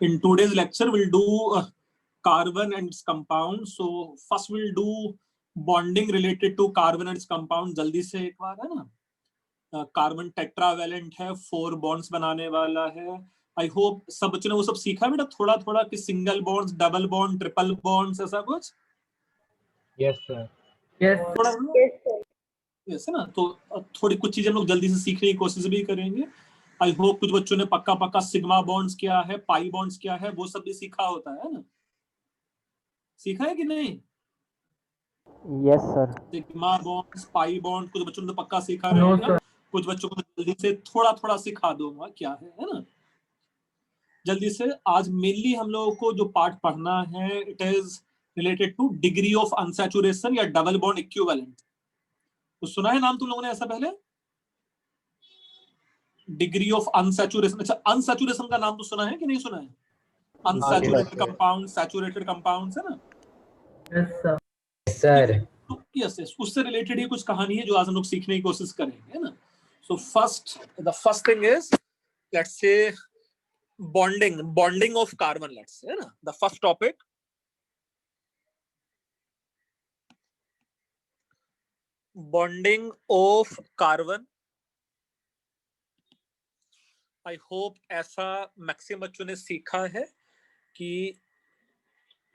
In today's lecture, we'll do carbon and its compound. So first we'll do bonding related to carbon and its compound. जल्दी से एक बार है ना, carbon tetravalent है, 4 bonds बनाने वाला है. आई होप सब बच्चों ने वो सब सीखा बेटा थोड़ा थोड़ा कि single bonds, double bond, triple bonds, ऐसा कुछ. Yes sir. यस है ना. तो थोड़ी कुछ चीजें हम लोग जल्दी से सीखने की कोशिश भी करेंगे. आई होप कुछ बच्चों ने पक्का सिग्मा बॉन्ड्स क्या है, पाई बॉन्ड्स क्या है, वो सब भी सीखा होता है ना. सीखा है कि नहीं? Yes sir. Sigma bonds, pi bond कुछ बच्चों ने तो पक्का सीखा रहेगा. कुछ बच्चों को जल्दी से थोड़ा सिखा दूंगा क्या है ना. जल्दी से आज मेनली हम लोगों को जो पार्ट पढ़ना है, it is related two degree of unsaturation या डबल बॉन्ड इक्विवेलेंट. तो सुना है नाम तुम लोगों ने ऐसा पहले? Degree of unsaturation. अच्छा, अनसैचुरेशन का नाम तो सुना है कि नहीं सुना है? अनसैचुरेटेड कंपाउंड, सैचुरेटेड कंपाउंड्स है ना. Yes sir. यस, उससे रिलेटेड ही कुछ कहानी है जो आज हम लोग सीखने की कोशिश करेंगे है ना. So the first thing is, let's से bonding of carbon. Let's say है ना, the first topic. Bonding of carbon. I hope ऐसा मैक्सिमम बच्चों ने सीखा है कि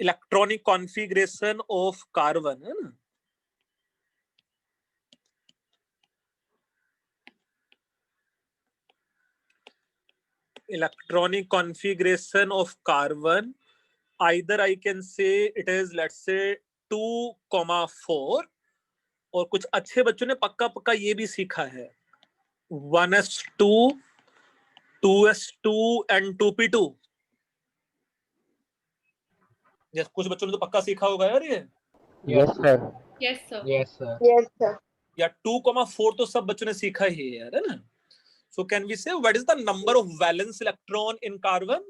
इलेक्ट्रॉनिक कॉन्फ़िगरेशन ऑफ कार्बन है ना. Electronic configuration of carbon, either I can say it is, let's say 2,4, और कुछ अच्छे बच्चों ने पक्का ये भी सीखा है 1s2, 2s2 and 2p2. yes, कुछ बच्चों ने तो पक्का सीखा होगा यार ये. Yes sir. Yes sir. या 2,4 तो सब बच्चों ने सीखा ही है यार है ना. So can we say what is the number of valence electron in carbon?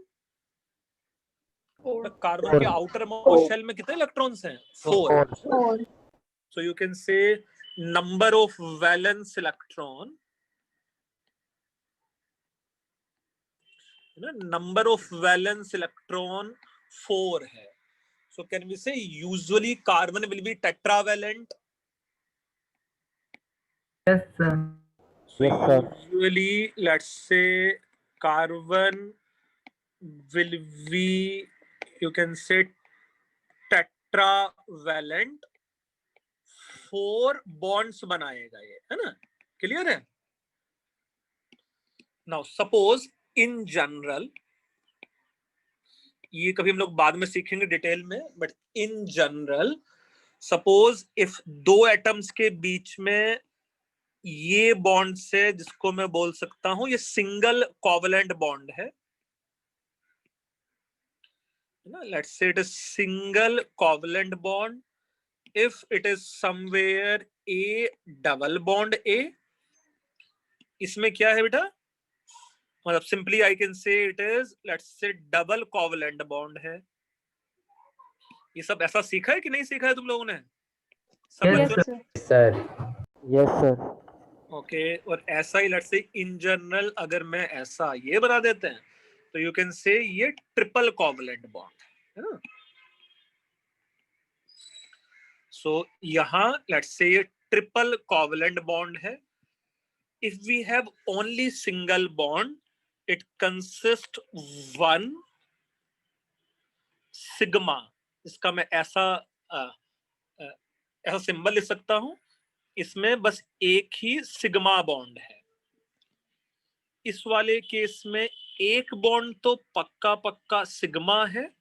Carbon के आउटर मोस्ट शेल में कितने इलेक्ट्रॉन्स हैं? 4. So you can say number of valence electron, number of valence electron 4 है. So can we say usually carbon will be tetravalent? Yes sir. So Yes, sir. usually let's say carbon will be, you can say tetravalent. 4 bonds बनाएगा ये है ना. Clear है? Now suppose in general, ये कभी हम लोग बाद में सीखेंगे डिटेल में, but in general suppose if 2 atoms के बीच में ये बॉन्ड से, जिसको मैं बोल सकता हूं ये सिंगल कोवलेंट बॉन्ड है ना. Let's say it is single covalent bond. If it is somewhere a double bond a, इसमें क्या है बेटा, मतलब simply I can say it is, let's say double covalent bond है. ये सब ऐसा सीखा है कि नहीं सीखा है तुम लोगों ने? सब बच्चों? सर. Yes sir. ओके. और ऐसा ही लेट्स से इन जनरल अगर मैं ऐसा ये बना देते हैं तो यू कैन से ये ट्रिपल कोवलेंट बॉन्ड है ना. सो यहां लेट्स से ये ट्रिपल कोवलेंट बॉन्ड है. If we have only single bond, it consists 1 sigma. इसका मैं ऐसा सिंबल लिख सकता हूं. इसमें बस एक ही सिग्मा बॉन्ड है. इस वाले केस में एक बॉन्ड तो पक्का सिग्मा है,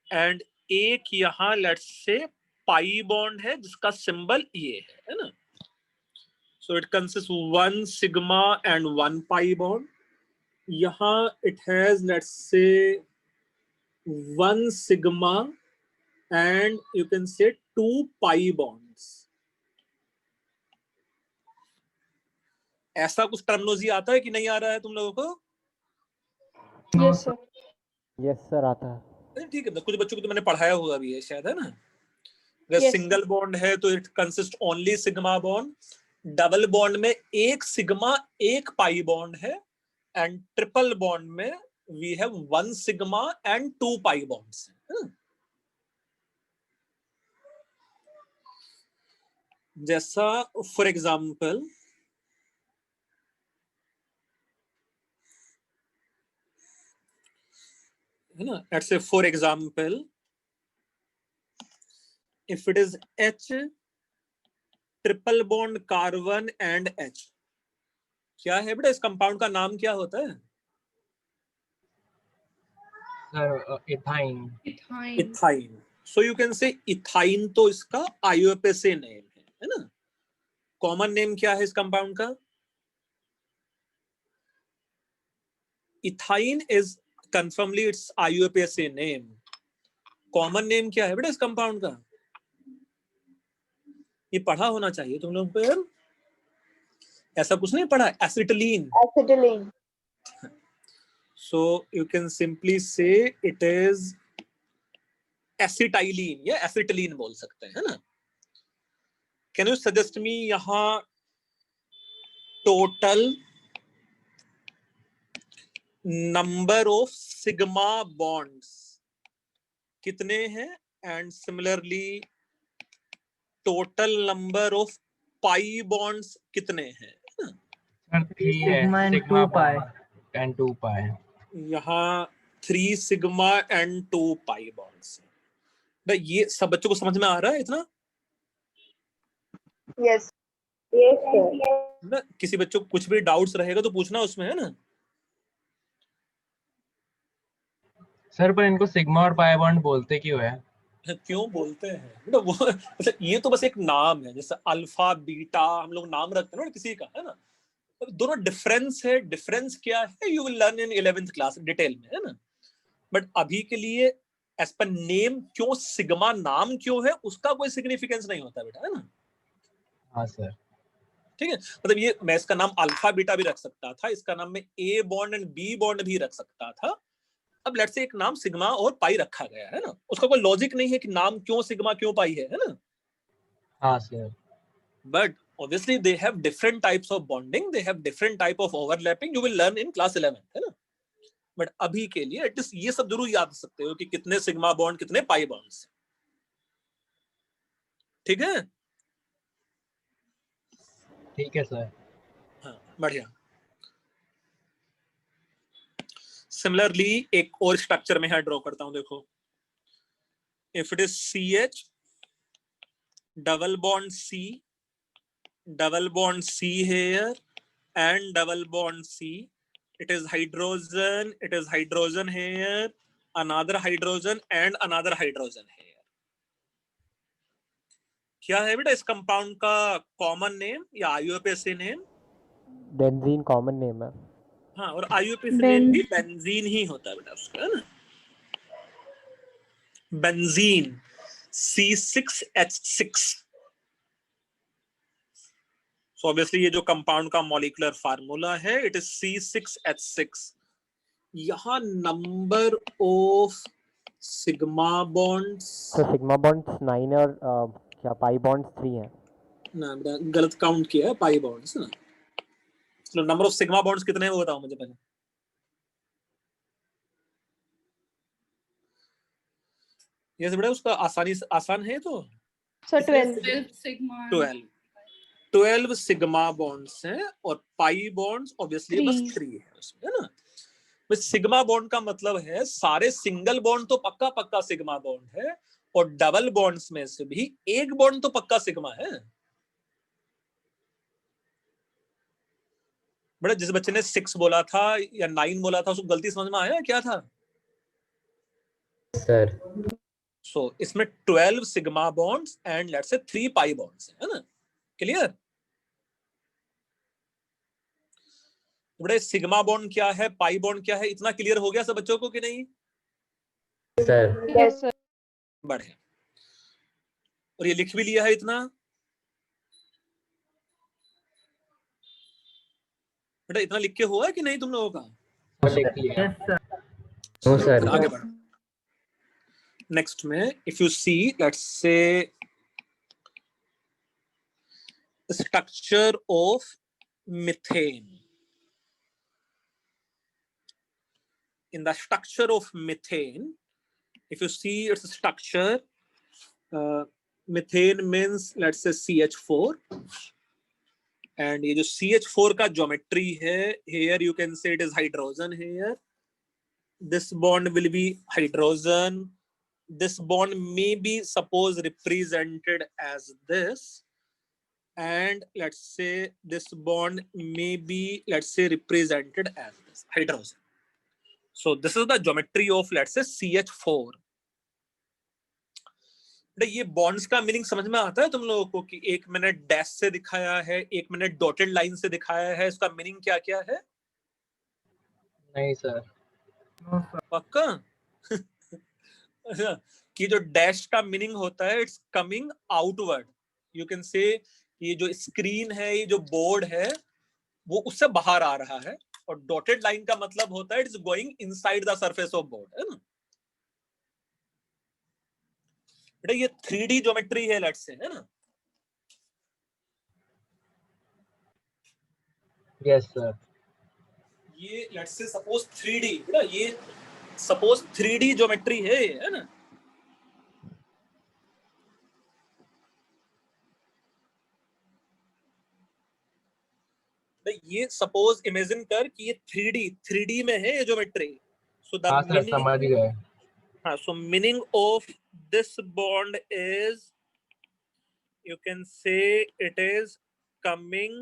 एंड एक यहां लेट्स से पाई बॉन्ड है जिसका सिंबल ये है ना. So it consist 1 sigma and 1 pi bond. यहाँ it has let's say 1 sigma and you can say 2 pi bonds. ऐसा कुछ टर्मिनोलॉजी आता है कि नहीं आ रहा है तुम लोगों को? Yes sir. यस सर आता है. ठीक है, कुछ बच्चों को तो मैंने पढ़ाया हुआ भी है शायद है ना. अगर सिंगल बॉन्ड है तो it consist only sigma bond. Double bond में एक सिग्मा एक पाई बॉन्ड है, एंड ट्रिपल बॉन्ड में we have 1 sigma and 2 pi bonds. जैसा फॉर एग्जाम्पल है ना, लेट्स से for example if it is H triple bond carbon and H, क्या है बेटा इस कंपाउंड का नाम क्या होता है? Sir, ethyne. Ethyne. So you can say ethyne तो इसका IUPAC नेम है ना. कॉमन नेम क्या है इस कंपाउंड का? Ethyne is कंफर्मली it's IUPAC name. Common name क्या है बेटा इस कंपाउंड का? ये पढ़ा होना चाहिए तुम लोग को यार. ऐसा कुछ नहीं पढ़ा. Acetylene. Acetylene. So you can simply say it is acetylene या acetylene बोल सकते हैं, है ना. Can you suggest me यहाँ total number of sigma bonds कितने हैं, and similarly total number of pi bonds कितने हैं? Sir, 3 Sigma and sigma 2 pi. bond and 2 pi. यहाँ 3 sigma and 2 pi bonds. ये सब बच्चों को समझ में आ रहा है इतना? Yes. Yes, sir. ना किसी बच्चों को कुछ भी डाउट्स रहेगा तो पूछना उसमें, है ना. सर पर इनको सिग्मा और पाई बॉन्ड बोलते क्यों है? क्यों बोलते हैं बेटा वो मतलब ये तो बस एक नाम है. जैसे अल्फा बीटा हम लोग नाम रखते हैं ना किसी का, है ना. दोनों डिफरेंस है. डिफरेंस क्या है you will learn in 11th class detail में, है ना. बट अभी के लिए एज पर नेम क्यों सिग्मा नाम क्यों है उसका कोई सिग्निफिकेंस नहीं होता बेटा, है ना. हाँ सर. ठीक है. मतलब ये मैं इसका नाम अल्फा बीटा भी रख सकता था, इसका नाम मैं a bond and B bond भी रख सकता था. अब लेट्स से एक नाम सिग्मा और पाई रखा गया है ना, उसका कोई लॉजिक नहीं है कि नाम क्यों सिग्मा क्यों पाई है ना. हाँ sir. But obviously they have different types of bonding, they have different type of overlapping, you will learn in class 11, है ना. बट अभी के लिए एटलीस्ट ये सब जरूर याद रख सकते हो कि कितने सिग्मा बॉन्ड कितने पाई बॉन्ड्स. ठीक है. ठीक है सर. हाँ बढ़िया. सिमिलरली एक और स्ट्रक्चर में ड्रॉ करता हूं. देखो if it is CH double bond C here and double bond C, it is hydrogen here, another hydrogen and another hydrogen here. क्या है बेटा इस कंपाउंड का कॉमन नेम या IUPAC name? Benzene common name है. हाँ और IUPAC नेम भी बेंजीन ही होता है बेटा उसका, है ना. Benzene C6H6. So obviously ये जो कंपाउंड का मॉलिक्यूलर फार्मूला है इट इज C6H6. यहाँ नंबर ऑफ सिग्मा बॉन्ड्स, तो सिग्मा बॉन्ड्स 9 है और क्या पाई बॉन्ड्स 3 हैं. ना बेटा गलत काउंट किया है पाई बॉन्ड्स ना. चलो नंबर ऑफ सिग्मा बॉन्ड्स कितने हैं वो बताओ मुझे पहले. ये बेटा उसका आसान है तो. So 12. 12 सिग्मा बॉन्ड्स हैं और पाई बॉन्ड्स ऑब्वियसली बस 3 है उसमें, है ना. बस सिग्मा बॉन्ड का मतलब है सारे सिंगल बॉन्ड तो पक्का सिग्मा बॉन्ड है और डबल बॉन्ड्स में से भी एक बॉन्ड तो पक्का सिग्मा है. बेटा जिस बच्चे ने 6 बोला था या 9 बोला था उसको गलती समझ में आया क्या था? सर. सो इसमें 12 sigma bonds and let's say 3 pi bonds है ना. क्लियर? बेटा सिग्मा बॉन्ड क्या है पाई बॉन्ड क्या है इतना क्लियर हो गया सब बच्चों को कि नहीं? सर. Yes, sir. बढ़िया. और ये लिख भी लिया है इतना. बेटा इतना लिख के हुआ है कि नहीं तुम लोगों का? Yes, sir. No sir. आगे बढ़ो. नेक्स्ट में if you see let's say structure of methane. in the structure of methane, if you see its structure, methane means let's say CH4, and ये जो CH4 का geometry है, here you can say it is hydrogen here. This bond will be hydrogen. This bond may be suppose represented as this, and let's say this bond may be, let's say, represented as this hydrogen. So this is the geometry of, let's say, CH4. ये bonds का meaning समझ में आता है तुम लोगों को कि एक मैंने डैश से दिखाया है, एक मैंने डॉटेड लाइन से दिखाया है, इसका मीनिंग क्या क्या है? नहीं सर। पक्का? कि जो डैश का मीनिंग होता है it's coming outward, you can say ये जो स्क्रीन है, ये जो बोर्ड है वो उससे बाहर आ रहा है, और डॉटेड लाइन का मतलब होता है it's going inside the surface of board, है ना? बेटा ये 3D ज्योमेट्री है, लेट्स से, है ना? Yes sir. ये लेट्स से सपोज 3D, बेटा ये सपोज 3D ज्योमेट्री है ना? ये सपोज इमेजिन कर कि ये 3D में है ये ज्योमेट्री. सो द मीनिंग, समझ गए. हाँ, so meaning of this bond is, you can say it is coming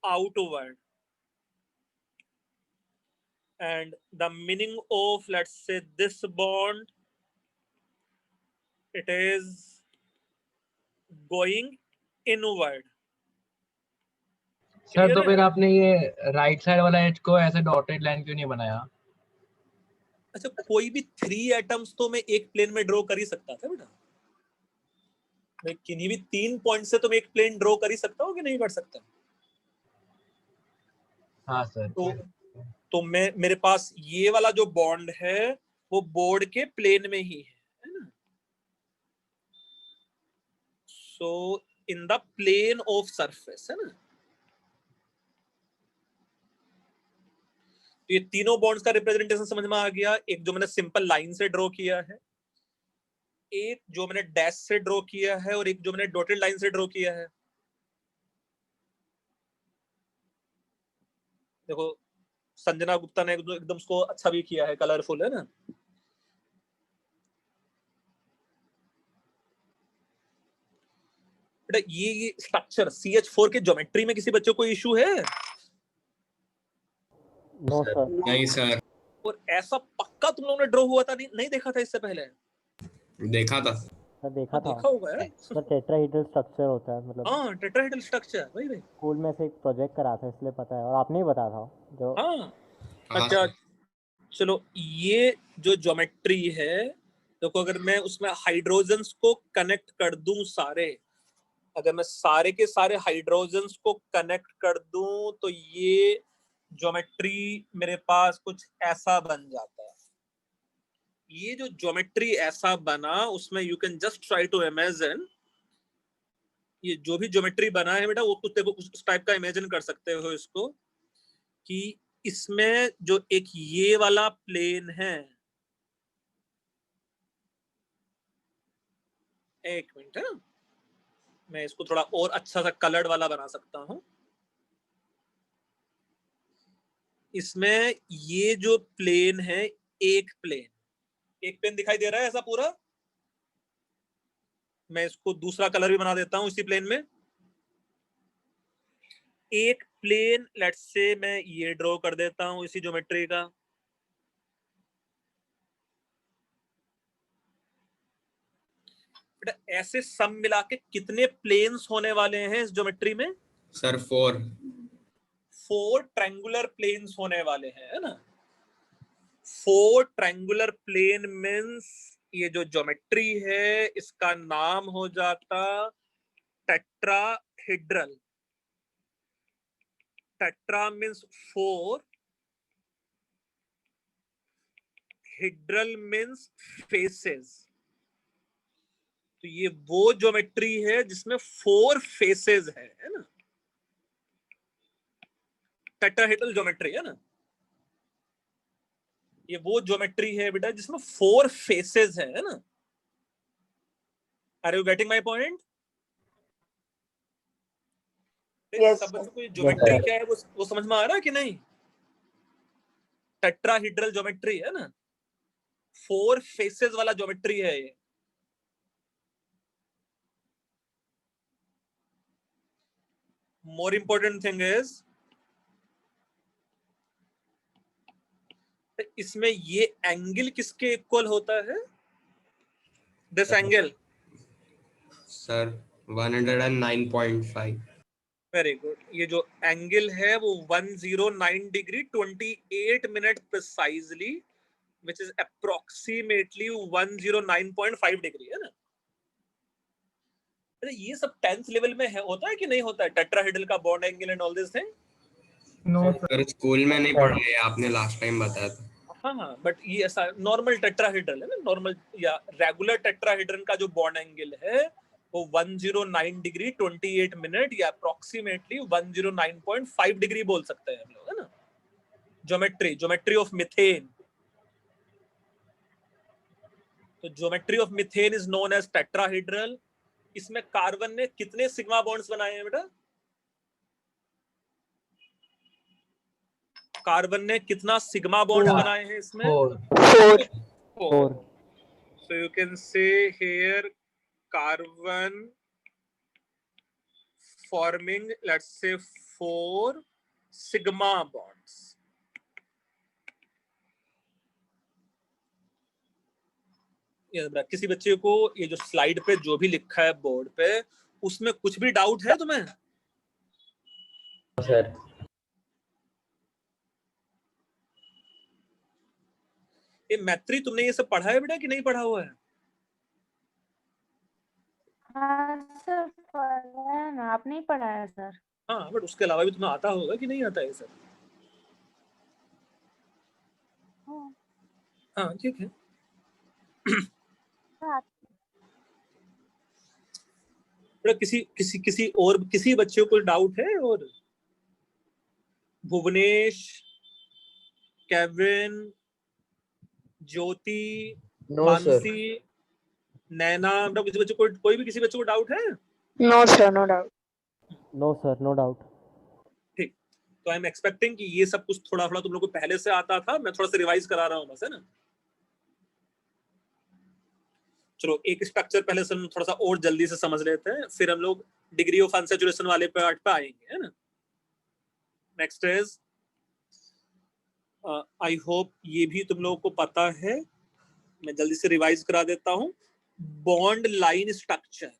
outward, and the meaning of, let's say, this bond, it is going inward. Sir तो फिर आपने ये राइट साइड वाला as को ऐसे डॉटेड लाइन क्यों नहीं बनाया? अच्छा, कोई भी 3 एटम्स तो मैं एक प्लेन में ड्रॉ कर ही सकता था बेटा. मैं किन्हीं भी 3 पॉइंट से तो मैं एक प्लेन ड्रॉ कर ही सकता हूँ कि नहीं कर सकता? हाँ सर. तो मैं, मेरे पास ये वाला जो बॉन्ड है वो बोर्ड के प्लेन में ही है ना? So in the plane of surface, है ना? ये तीनों बॉन्ड्स का रिप्रेजेंटेशन समझ में आ गया. एक जो मैंने सिंपल लाइन से ड्रॉ किया है, एक जो मैंने डैश से ड्रॉ किया है, और एक जो मैंने डॉटेड लाइन से ड्रॉ किया है. देखो संजना गुप्ता ने एकदम उसको अच्छा भी किया है, कलरफुल, है ना? बेटा ये स्ट्रक्चर CH4 के ज्योमेट्री में किसी बच्चे को इशू है? No sir. नहीं सर. और ऐसा पक्का तुम लोगों ने ड्रॉ हुआ था, नहीं देखा था इससे पहले? देखा था सर देखा था. देखा होगा यार. सर टेट्राहेड्रल स्ट्रक्चर होता है, मतलब हाँ, टेट्राहेड्रल स्ट्रक्चर, भाई भाई स्कूल में से एक प्रोजेक्ट करा था इसलिए पता है, और आपने ही बताया था जो. हाँ. अच्छा चलो, ये जो ज्योमेट्री है, देखो अगर मैं उसमें हाइड्रोजन्स को कनेक्ट कर दूं सारे, अगर मैं सारे के सारे हाइड्रोजन्स को कनेक्ट कर दूं तो ये ज्योमेट्री मेरे पास कुछ ऐसा बन जाता है. ये जो ज्योमेट्री ऐसा बना, उसमें you can just try to imagine, ये जो भी ज्योमेट्री बना है बेटा वो कुछ देखो उस टाइप का इमेजिन कर सकते हो इसको, कि इसमें जो एक ये वाला प्लेन है, एक मिनट है, मैं इसको थोड़ा और अच्छा सा कलर्ड वाला बना सकता हूं. इसमें ये जो प्लेन है, एक प्लेन दिखाई दे रहा है ऐसा पूरा. मैं इसको दूसरा कलर भी बना देता हूं इसी प्लेन में. एक प्लेन लेट्स से मैं ये ड्रॉ कर देता हूं इसी ज्योमेट्री का. बेटा ऐसे सब मिला के कितने प्लेन्स होने वाले हैं इस ज्योमेट्री में? सर 4 ट्रायंगुलर प्लेन्स होने वाले हैं, है ना? 4 ट्रायंगुलर प्लेन मींस ये जो ज्योमेट्री है इसका नाम हो जाता tetrahedral. Tetra means 4, hedral means faces. तो ये वो ज्योमेट्री है जिसमें 4 फेसेस है ना? टेट्राहेड्रल ज्योमेट्री, है ना? ये वो ज्योमेट्री है बेटा जिसमें 4 फेसेस है ना? Are you getting my point? Yes, सब sir. बच्चों को ज्योमेट्री sir. क्या है वो समझ में आ रहा है कि नहीं? टेट्राहीड्रल ज्योमेट्री है ना, 4 फेसेस वाला ज्योमेट्री है ये। मोर इंपॉर्टेंट थिंग इज इसमें ये एंगल किसके इक्वल होता है? This angle. Sir 109.5। Very good. ये जो एंगल है वो 109 degree 28 minute precisely, which is approximately 109.5 degree है ना? अरे ये सब 10th लेवल में है, होता है कि नहीं होता है? टेट्राहेड्रल का bond angle and all this thing. No, sir. Sir school में नहीं पढ़ा है, आपने लास्ट टाइम बताया था। हाँ, बट ये ऐसा नॉर्मल टेट्राहेड्रल है ना, नॉर्मल या रेगुलर टेट्राहेड्रल का जो बॉन्ड एंगल है वो 109 डिग्री 28 मिनट या अप्रोक्सीमेटली 109.5 डिग्री बोल सकते हैं हम लोग, है ना? Geometry of methane. तो geometry of methane is known as tetrahedral. इसमें कार्बन ने कितने सिग्मा बॉन्ड्स बनाए हैं बेटा? कार्बन ने कितना सिग्मा बॉन्ड्स बनाए हैं इसमें? 4. 4. 4. So you can say here carbon forming, let's say 4 sigma bonds. किसी बच्चे को ये जो स्लाइड पे जो भी लिखा है बोर्ड पे उसमें कुछ भी डाउट है तुम्हें? सर ये मैत्री तुमने ये सब पढ़ा है बेटा कि नहीं पढ़ा हुआ है? हाँ सर, पढ़ा है ना, आपने ही पढ़ाया सर। हाँ, बट उसके अलावा भी तुम्हें आता होगा कि नहीं आता है सर? हाँ ठीक है। बेटा किसी बच्चे को डाउट है? और भुवनेश, केविन, ज्योति, मानसी, नैना, किसी बच्चे को किसी बच्चे को डाउट है? No sir, no doubt. No, sir, no doubt. ठीक, तो आई एम एक्सपेक्टिंग कि ये सब कुछ थोड़ा थोड़ा तुम लोग को पहले से आता था, मैं थोड़ा सा रिवाइज करा रहा हूँ बस, है ना? चलो एक स्ट्रक्चर पहले से थोड़ा सा और जल्दी से समझ लेते हैं, फिर हम लोग डिग्री ऑफ अनसैचुरेशन वाले पार्ट पे आएंगे, है ना? नेक्स्ट इज आई होप ये भी तुम लोगों को पता है, मैं जल्दी से रिवाइज करा देता हूं। Bond line structure,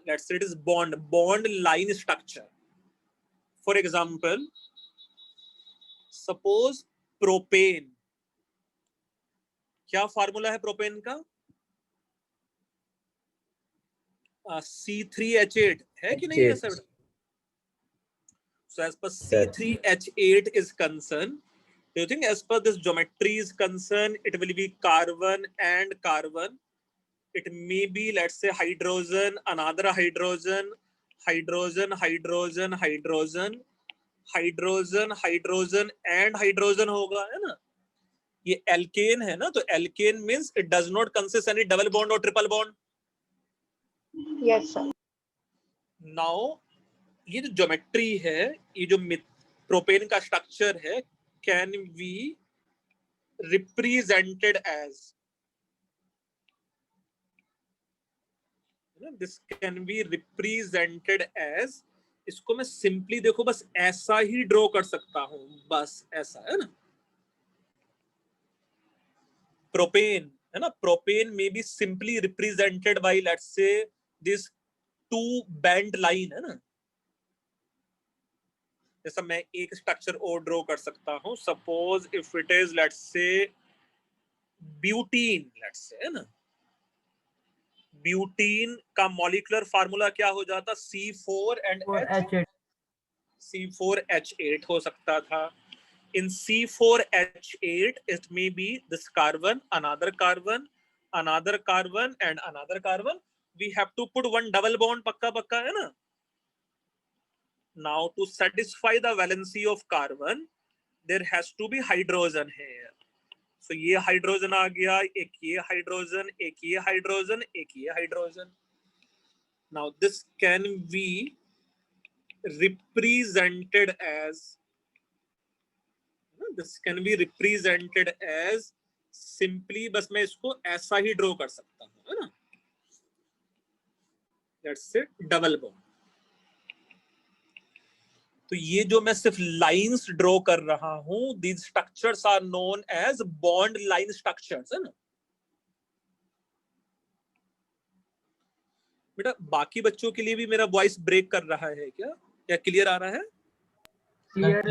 let's say it is bond line structure. For example suppose propane, क्या फार्मूला है प्रोपेन का? C3H8 है कि नहीं है sir? So as per C3H8 is concerned, do you think as per this geometry is concerned, it will be carbon and carbon? It may be, let's say, hydrogen, another hydrogen, hydrogen, hydrogen, hydrogen, hydrogen, hydrogen and hydrogen होगा, है ना? ये alkane है ना, तो alkane means it does not consist any double bond और triple bond. Yes sir. Now ये जो ज्योमेट्री है, ये जो प्रोपेन का स्ट्रक्चर है, can be represented as, this can be represented as, इसको मैं सिंपली देखो बस ऐसा ही ड्रॉ कर सकता हूं, बस ऐसा, है ना? प्रोपेन है ना, प्रोपेन में be simply represented by let's say this 2 bend line, है ना? जैसा मैं एक स्ट्रक्चर और ड्रॉ कर सकता हूं, suppose if it is let's से ब्यूटीन, लेट्स से, है ना? ब्यूटीन का मॉलिक्यूलर फार्मूला क्या हो जाता? C4 and H8. C4H8 हो सकता था। In C4H8 it may be this carbon, another carbon, another carbon and another carbon. We have to put one double bond, पक्का है ना? Now to satisfy the valency of carbon, there has to be hydrogen here. So ये hydrogen आ गया, एक ये hydrogen, एक ये hydrogen, एक ये hydrogen. Now this can be represented as, this can be represented as simply, बस मैं इसको ऐसा ही ड्रॉ कर सकता हूँ, है ना? Let's say double bond. तो ये जो मैं सिर्फ लाइंस ड्रॉ कर रहा हूं, these structures are known as bond line structures, है ना? बेटा बाकी बच्चों के लिए भी मेरा वॉइस ब्रेक कर रहा है क्या, या क्लियर आ रहा है? क्लियर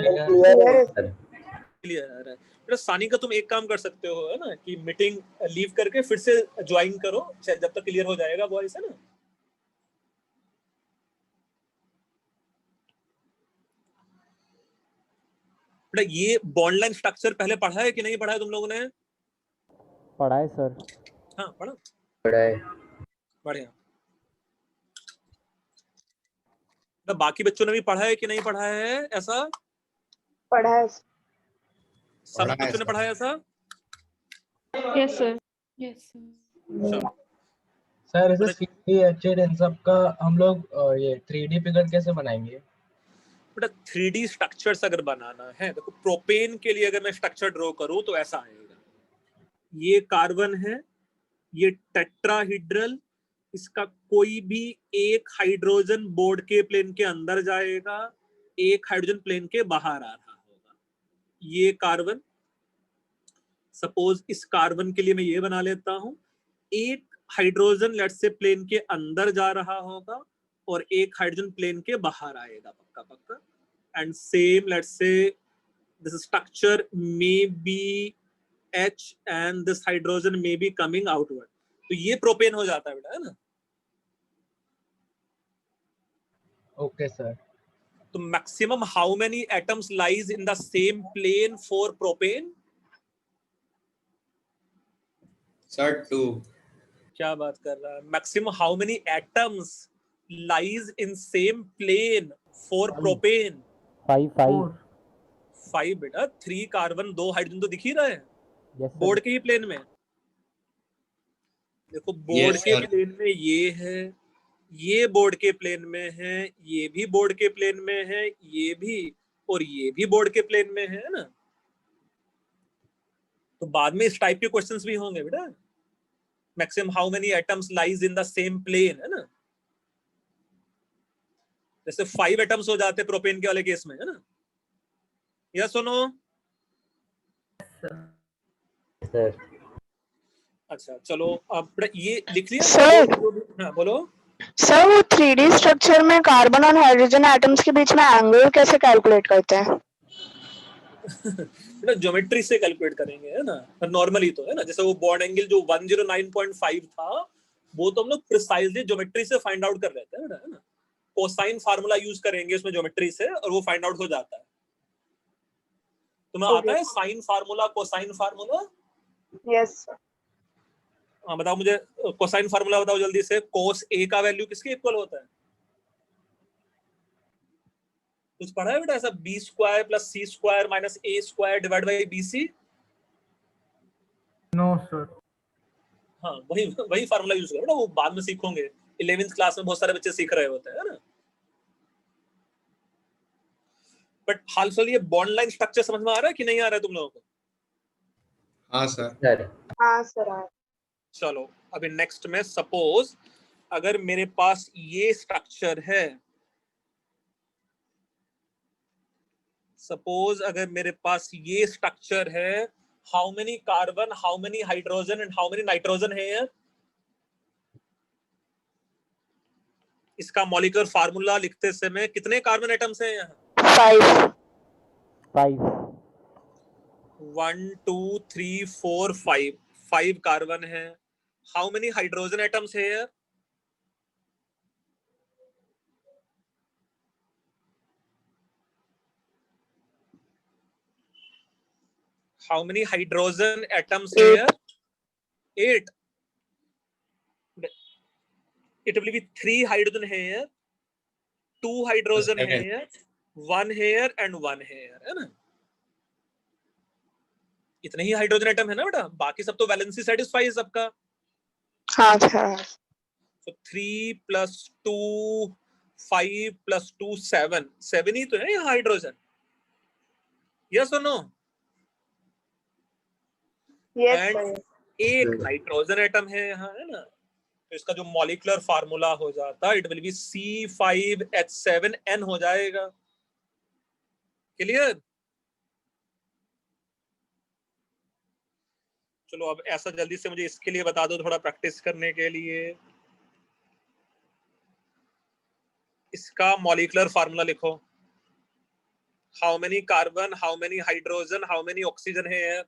क्लियर आ रहा है. बेटा सानिका तुम एक काम कर सकते हो, है ना, कि मीटिंग लीव करके फिर से ज्वाइन करो जब तक क्लियर हो जाएगा वॉइस, है ना? बेटा ये बॉन्ड लाइन स्ट्रक्चर पहले पढ़ा है कि नहीं पढ़ा है तुम लोगों ने? पढ़ा है सर. हाँ पढ़ा. बढ़िया. बेटा बाकी बच्चों ने भी पढ़ा है कि नहीं पढ़ा है ऐसा? पढ़ा है. सब बच्चों ने पढ़ा है ऐसा? Yes sir. चलो. सर इसे CHA इन सब का हम लोग ये 3D फिगर कैसे बनाएंगे? बेटा 3D स्ट्रक्चर्स अगर बनाना है, देखो प्रोपेन के लिए अगर मैं स्ट्रक्चर ड्रॉ करूं तो ऐसा आएगा. ये कार्बन है, ये टेट्राहीड्रल, इसका कोई भी एक हाइड्रोजन बोर्ड के प्लेन के अंदर जाएगा, एक हाइड्रोजन प्लेन के बाहर आ रहा होगा. ये कार्बन, सपोज इस कार्बन के लिए मैं ये बना लेता हूं, एक हाइड्रोजन लेट्स से प्लेन के अंदर जा रहा होगा और एक हाइड्रोजन प्लेन के बाहर आएगा पक्का पक्का. And same let's say this structure may be H and this hydrogen may be coming outward. तो ये प्रोपेन हो जाता है बेटा, है ना? Okay sir. तो maximum how many atoms lies in the same plane for propane? Sir 2. क्या बात कर रहा है? Maximum how many atoms lies in same plane for propane? 5 बेटा. 3 कार्बन 2 हाइड्रोजन तो दिख ही रहा है बोर्ड के ही प्लेन में. देखो बोर्ड के प्लेन में ये है, ये बोर्ड के प्लेन में है, ये भी बोर्ड के प्लेन में है, ये भी, और ये भी बोर्ड के प्लेन में है ना? तो बाद में इस टाइप के क्वेश्चंस भी होंगे बेटा. Maximum how many atoms lies in the same plane, है ना? जैसे 5 एटम्स हो जाते प्रोपेन के वाले केस में, है ना? या सुनो. सर. अच्छा चलो अब ये लिख लिया सर. हाँ बोलो. सर वो 3D स्ट्रक्चर में कार्बन और हाइड्रोजन एटम्स के बीच में एंगल कैसे कैलकुलेट करते हैं? बेटा ज्योमेट्री से कैलकुलेट करेंगे, है ना? नॉर्मली तो, है ना, जैसे वो बॉन्ड एंगल जो 109.5 था वो तो हम लोग प्रिसाइजली ज्योमेट्री से फाइंड आउट कर लेते हैं बेटा, है ना? कोसाइन फार्मूला यूज करेंगे उसमें ज्योमेट्री से और वो फाइंड आउट हो जाता है. तुम्हें आता है sine formula, cosine formula? Yes sir. हाँ बताओ मुझे, कोसाइन फार्मूला बताओ जल्दी से. कोस ए का वैल्यू किसके इक्वल होता है? कुछ पढ़ा है बेटा ऐसा? B square plus C square minus A square divide by B C? No sir. हाँ वही फार्मूला यूज करो बेटा, वो बाद में सीखोगे. 11th क्लास में बहुत सारे बच्चे सीख रहे होते हैं, है ना? बट हाल फिलहाल ये बॉन्ड लाइन स्ट्रक्चर समझ में आ रहा है कि नहीं आ रहा है तुम लोगों को? हाँ सर. हाँ सर. चलो अभी नेक्स्ट में सपोज अगर मेरे पास ये स्ट्रक्चर है, सपोज अगर मेरे पास ये स्ट्रक्चर है, how many carbon, how many hydrogen and how many nitrogen है यार? इसका मॉलिक्यूलर फार्मूला लिखते समय कितने कार्बन एटम्स हैं यहाँ? 5. 1 2 3 4 5. 5 कार्बन है. हाउ मेनी हाइड्रोजन एटम्स है यार? How many hydrogen atoms here? 8. It will be 3 hydrogen here. 2 hydrogen है Second. here, 1 here and 1 here, है ना? इतने ही हाइड्रोजन एटम है ना बेटा, बाकी सब तो वैलेंसी सेटिस्फाई है सबका। हाँ सर। So 3 plus 2 5 plus 2 7, 7 ही तो है ये hydrogen. Yes or no? Yes And sir. एक नाइट्रोजन एटम है यहाँ, है ना? तो इसका जो मॉलिक्यूलर फार्मूला हो जाता, इट विल बी C5H7N हो जाएगा। क्लियर? चलो अब ऐसा जल्दी से मुझे इसके लिए बता दो थोड़ा प्रैक्टिस करने के लिए। इसका मॉलिक्यूलर फार्मूला लिखो। How many carbon, how many hydrogen, how many oxygen है?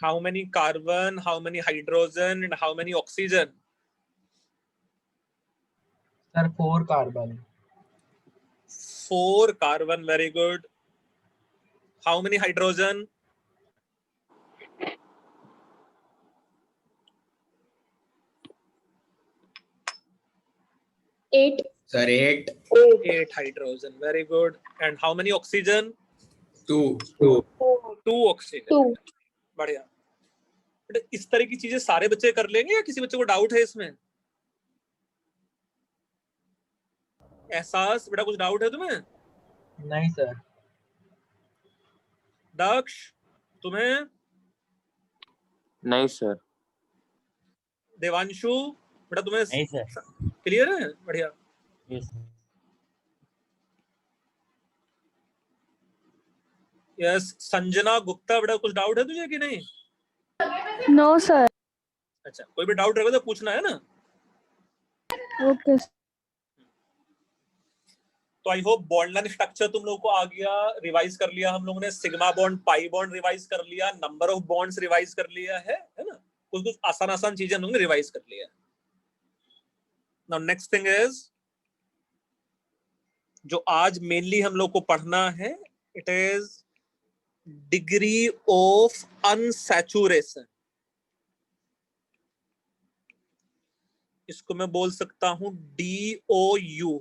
How many carbon, how many hydrogen and how many oxygen? Sir 4 carbon. 4 carbon, very good. How many hydrogen? 8. Sir, 8. 8 hydrogen, very good. And how many oxygen? 2. 2 oxygen. 2. बढ़िया। बेटा इस तरह की चीजें सारे बच्चे कर लेंगे या किसी बच्चे को डाउट है इसमें? एहसास, बेटा कुछ डाउट है तुम्हें? नहीं सर। दक्ष, तुम्हें? नहीं सर। देवांशु, बेटा तुम्हें? नहीं सर। क्लियर है? बढ़िया। Yes yes. संजना गुप्ता, बेटा कुछ डाउट है तुझे कि नहीं? No sir. अच्छा, कोई भी डाउट रहेगा तो पूछना है ना। Okay. तो I hope bond line structure तुम लोगों को आ गया। रिवाइज कर लिया हम लोगों ने, sigma bond, pi bond revise कर लिया, नंबर ऑफ बॉन्ड्स रिवाइज कर लिया है ना? कुछ कुछ आसान आसान चीजें हम लोगों ने रिवाइज कर लिया। नाउ नेक्स्ट थिंग इज, जो आज मेनली हम लोग को पढ़ना है, it is degree of unsaturation. इसको मैं बोल सकता हूं DOU,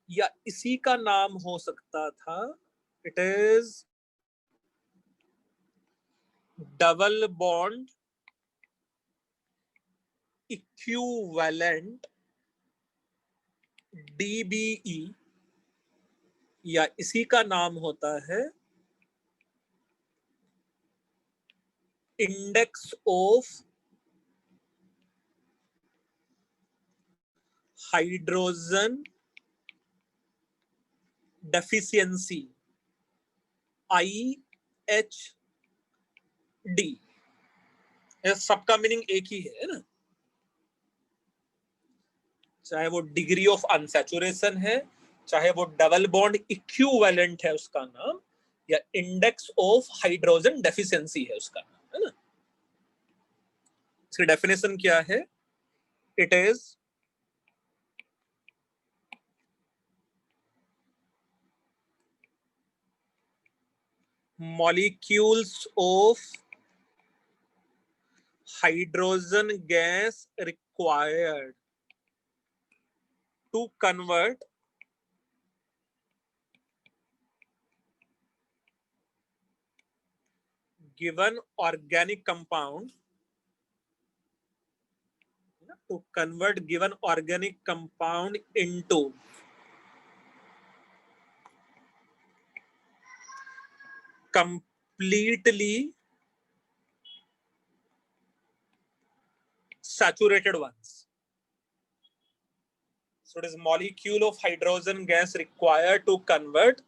या इसी का नाम हो सकता था, it is double bond equivalent, DBE, या इसी का नाम होता है index of hydrogen deficiency, IHD। सबका मीनिंग एक ही है ना? चाहे वो डिग्री ऑफ अनसैचुरेशन है, चाहे वो डबल बॉन्ड इक्विवेलेंट है उसका नाम, या इंडेक्स ऑफ हाइड्रोजन डेफिशिएंसी है उसका नाम, है ना? इसकी डेफिनेशन क्या है? It is molecules of hydrogen gas required to convert given organic compound into completely saturated ones. So it is molecule of hydrogen gas required to convert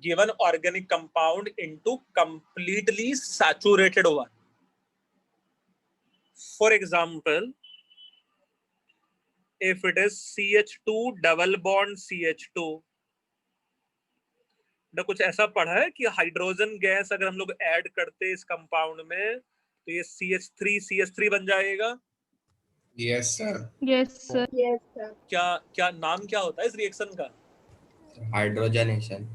given organic compound into completely saturated one. For example, if it is CH2 double bond CH2, कुछ ऐसा पढ़ा है कि hydrogen gas अगर हम लोग add करते इस कंपाउंड में तो ये CH3 बन जाएगा। Yes, sir. Yes sir. Yes sir. क्या नाम क्या होता है इस रिएक्शन का? Hydrogenation.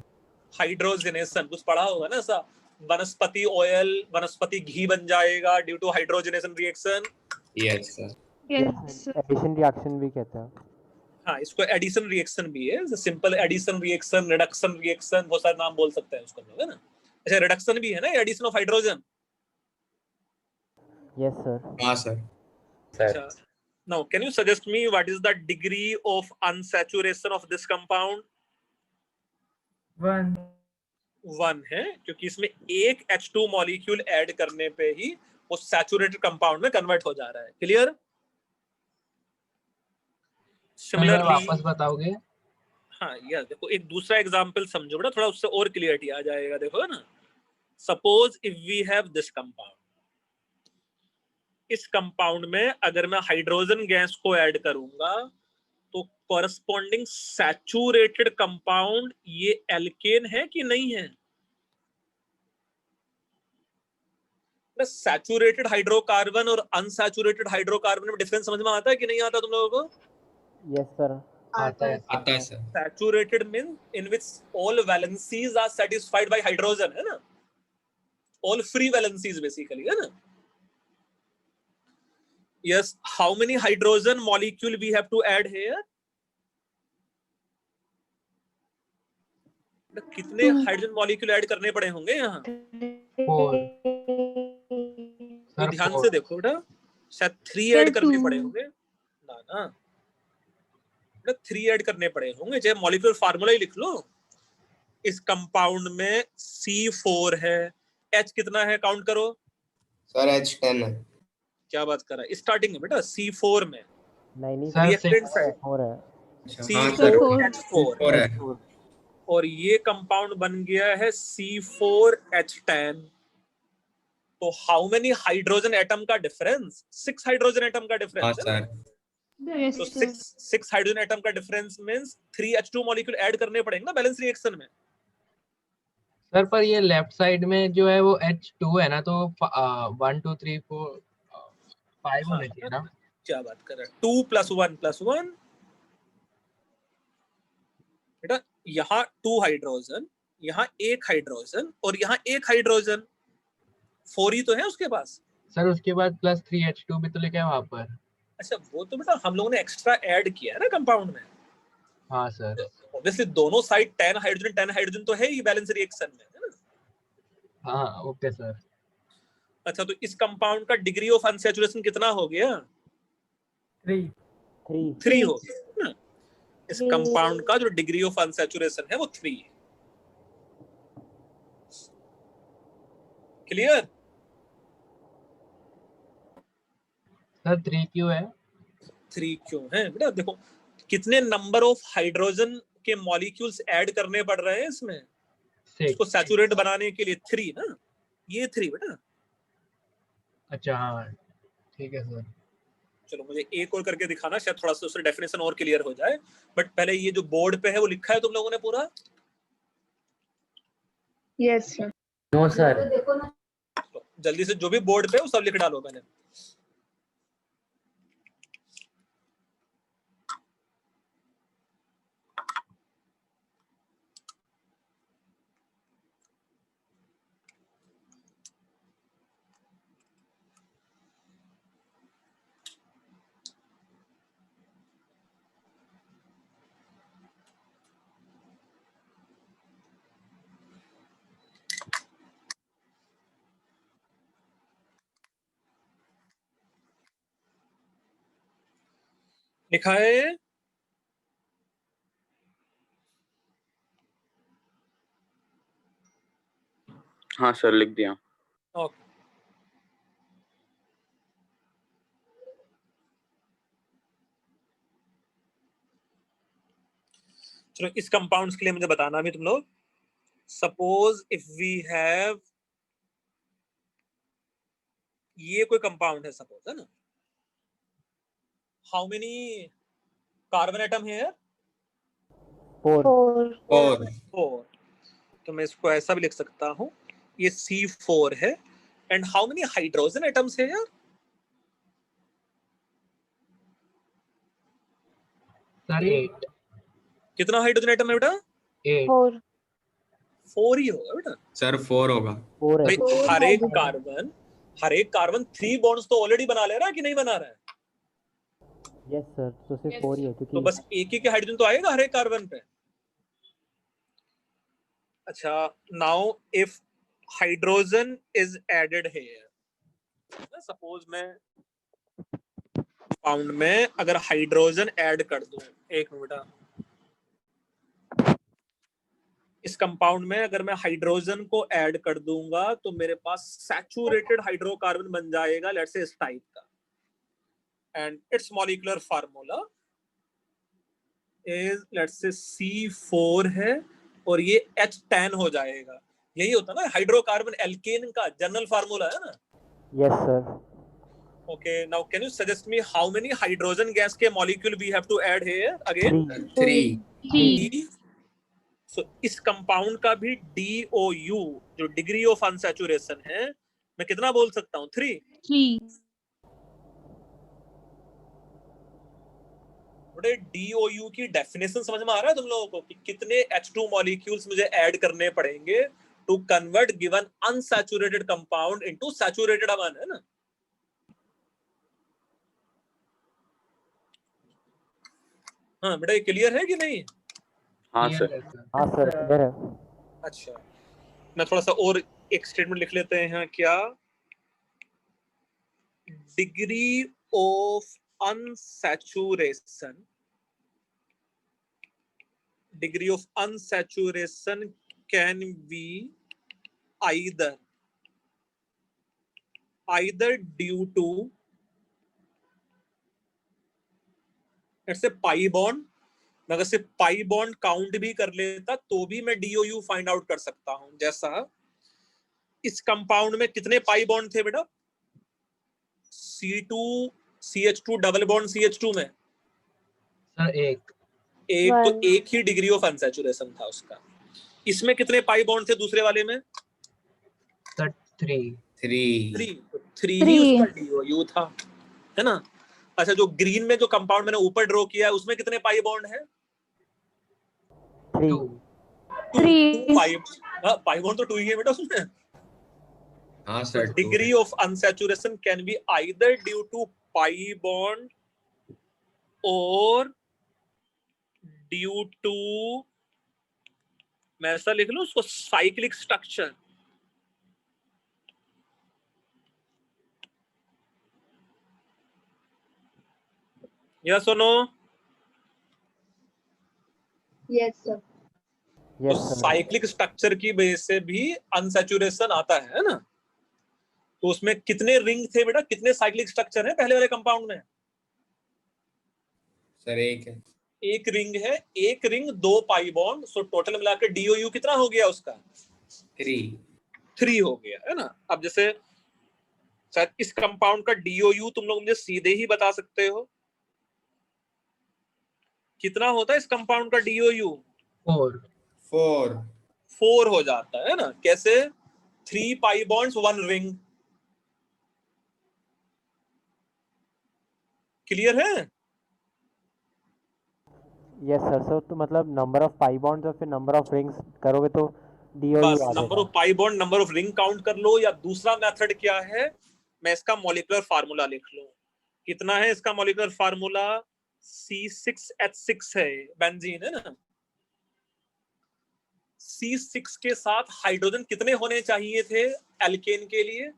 हाइड्रोजनेशन, कुछ पढ़ा होगा ना ऐसा? वनस्पति ऑयल, वनस्पति घी बन जाएगा due to hydrogenation reaction. Yes, sir. Yes, sir. Addition reaction भी कहते हैं. हाँ, इसको एडिशन रिएक्शन भी है, simple addition reaction, reduction reaction, बहुत सारे नाम बोल सकते हैं उसको लोग, है ना. अच्छा, रिडक्शन भी है ना, addition of hydrogen. Yes, sir. हाँ, sir. अच्छा, now can you suggest me what is the degree of unsaturation of this compound? 1 है, क्योंकि इसमें एक H2 मॉलिक्यूल ऐड करने पे ही वो सैचुरेटेड कंपाउंड में कन्वर्ट हो जा रहा है. क्लियर? सिमिलरली वापस बताओगे? हाँ यार, देखो एक दूसरा एग्जांपल समझो बेटा, थोड़ा उससे और क्लियरिटी आ जाएगा. देखो ना, suppose if we have this compound, इस कंपाउंड में अगर मैं हाइड्रोजन गैस को ऐड करूंगा तो कॉरस्पॉन्डिंग सैचुरेटेड कंपाउंड ये एल्केन है कि नहीं है? सैचुरेटेड हाइड्रोकार्बन और अनसैचुरेटेड हाइड्रोकार्बन में डिफरेंस समझ में आता है कि नहीं आता तुम लोगों को? Yes, sir. आता है. आता है, sir. Saturated means in which all valencies are satisfied by hydrogen, है ना? All free valencies basically, है ना? Yes. How many hydrogen molecule we have to add here? कितने हाइड्रोजन मॉलिक्यूल ऐड करने पड़े होंगे यहाँ? 4. तो ध्यान से देखो बेटा, शायद 3 ऐड करने पड़े होंगे ना. 3 ऐड करने पड़े होंगे, चाहे मॉलिक्यूलर फार्मूला ही लिख लो. इस कंपाउंड में C4 है, H कितना है काउंट करो. Sir, H10 है. क्या बात कर रहा है, स्टार्टिंग में बेटा C4 में नहीं Sir, रिएक्टेंट साइड 4 है. हाँ, sir. C4H4 4 है. और ये कंपाउंड बन गया है C4H10. तो हाउ मेनी हाइड्रोजन एटम का डिफरेंस? 6 हाइड्रोजन एटम का हाँ, डिफरेंस है. sir. Yes, तो sir. 6 हाइड्रोजन एटम का difference means 3 H2 molecule add करने पड़ेंगे ना बैलेंस रिएक्शन में. सर पर ये लेफ्ट साइड में जो है वो H2 है ना, तो 1 2 3 4 5 होने चाहिए ना. क्या बात कर रहा है, 2 + 1 बेटा. यहाँ 2 हाइड्रोजन, यहाँ 1 हाइड्रोजन और यहाँ 1 हाइड्रोजन, 4 ही तो है उसके पास. सर उसके बाद +3 H2 भी तो लिखा है वहाँ पर. अच्छा, वो तो बेटा हम लोगों ने एक्स्ट्रा ऐड किया है ना कंपाउंड में. हाँ सर. ऑब्वियसली दोनों साइड 10 हाइड्रोजन तो है ही बैलेंस रिएक्शन में, है ना. हाँ ओके सर. अच्छा, तो इस कंपाउंड का डिग्री ऑफ अनसैचुरेशन कितना हो गया? 3 हो गया ना. इस कंपाउंड का जो डिग्री ऑफ अनसैचुरेशन है वो 3 है. क्लियर? सर 3 क्यों है? 3 क्यों है बेटा? देखो कितने नंबर ऑफ हाइड्रोजन के मॉलिक्यूल्स ऐड करने पड़ रहे हैं इसमें 6. इसको सैचुरेट बनाने के लिए. 3 ना, ये 3 बेटा. अच्छा हाँ ठीक है सर. चलो मुझे एक और करके दिखाना, शायद थोड़ा सा उससे डेफिनेशन और क्लियर हो जाए. बट पहले ये जो बोर्ड पे है वो लिखा है तुम लोगों ने पूरा? Yes, sir. No sir. तो जल्दी से जो भी बोर्ड पे है वो सब लिख डालो पहले. लिखा है हाँ सर, लिख दिया. ओके. चलो इस कंपाउंड्स के लिए मुझे बताना भी तुम लोग. सपोज इफ वी हैव, ये कोई कंपाउंड है सपोज, है ना. हाउ मेनी कार्बन एटम है? 4. 4. तो मैं इसको ऐसा भी लिख सकता हूँ, ये C4 है. And how many hydrogen atoms है यार? सर 8. कितना हाइड्रोजन एटम है बेटा? 8. 4 ही होगा बेटा। सर 4 होगा। 4 है। भाई हर एक कार्बन 3 बॉन्ड्स तो ऑलरेडी बना ले रहा है कि नहीं बना रहा है? यस सर, तो सिर्फ 4 ही है तो क्योंकि बस एक ही के हाइड्रोजन तो आएगा हर एक कार्बन पे। अच्छा, now if hydrogen is added here, suppose मैं कंपाउंड में अगर हाइड्रोजन ऐड कर दूं, एक मिनट बेटा, इस कंपाउंड में अगर मैं हाइड्रोजन को ऐड कर दूंगा तो मेरे पास सैचुरेटेड हाइड्रोकार्बन बन जाएगा, लेट्स से इस टाइप का, and it's molecular formula is let's से C4 है और ये H10 हो जाएगा। यही होता है ना हाइड्रोकार्बन एल्केन का जनरल फार्मूला, है ना? Yes sir. Okay, now can you suggest me how many hydrogen gas के molecule we have to add here again? 3 3. So इस कंपाउंड का भी DOU जो डिग्री ऑफ अनसैचुरेशन है, मैं कितना बोल सकता हूँ? 3. 3. बड़े DOU की डेफिनेशन समझ में आ रहा है तुम लोगों को कि कितने H2 मॉलिक्यूल्स मुझे ऐड करने पड़ेंगे to convert given unsaturated compound into saturated one, है ना? हाँ बेटा, ये क्लियर है कि नहीं? हाँ सर। हाँ सर, क्लियर है। अच्छा, मैं थोड़ा सा और एक स्टेटमेंट लिख लेते हैं यहाँ, क्या degree of unsaturation can be either due to ऐसे पाई बॉन्ड, अगर सिर्फ पाई बॉन्ड काउंट भी कर लेता तो भी मैं DOU फाइंड आउट कर सकता हूं। जैसा इस कंपाउंड में कितने पाई बॉन्ड थे बेटा? C2CH2 डबल बॉन्ड CH2 में सर एक तो एक ही डिग्री ऑफ अनसैचुरेशन था उसका। इसमें कितने पाई बॉन्ड थे दूसरे वाले में? सर 3 3 ही उसका DOU था, है ना? अच्छा, जो ग्रीन में जो कंपाउंड मैंने ऊपर ड्रॉ किया है उसमें कितने पाई बॉन्ड है? 3 पाई बॉन्ड तो 2 ही है बेटा उसमें। हाँ sir. Degree of unsaturation can be either due to pi bond और ड्यू टू, मैं ऐसा लिख लूं उसको, साइक्लिक स्ट्रक्चर। यस और नो? Yes, sir. तो साइक्लिक स्ट्रक्चर की वजह से भी अनसैचुरेशन आता है ना? तो उसमें कितने रिंग थे बेटा, कितने साइक्लिक स्ट्रक्चर है पहले वाले कंपाउंड में? सर एक है। एक रिंग है, एक ring 2 pi bond, so total मिलाकर DOU कितना हो गया उसका? 3 हो गया, है ना? अब जैसे शायद इस कंपाउंड का DOU तुम लोग मुझे सीधे ही बता सकते हो, कितना होता है इस कंपाउंड का DOU? 4 हो जाता है ना? कैसे? 3 पाई बॉन्ड्स 1 रिंग। क्लियर है? Yes sir. सो तो मतलब नंबर ऑफ पाई बॉन्ड्स और फिर नंबर ऑफ रिंग्स करोगे तो DOU बस आ नंबर जाएगा। Of pi bond, number of ring count कर लो, या दूसरा मेथड क्या है, मैं इसका मॉलिक्यूलर फार्मूला लिख लूं। कितना है इसका मॉलिक्यूलर फार्मूला? C6H6 है, बेंजीन, है ना? C6 के साथ हाइड्रोजन कितने होने चाहिए थे एल्केन के लिए?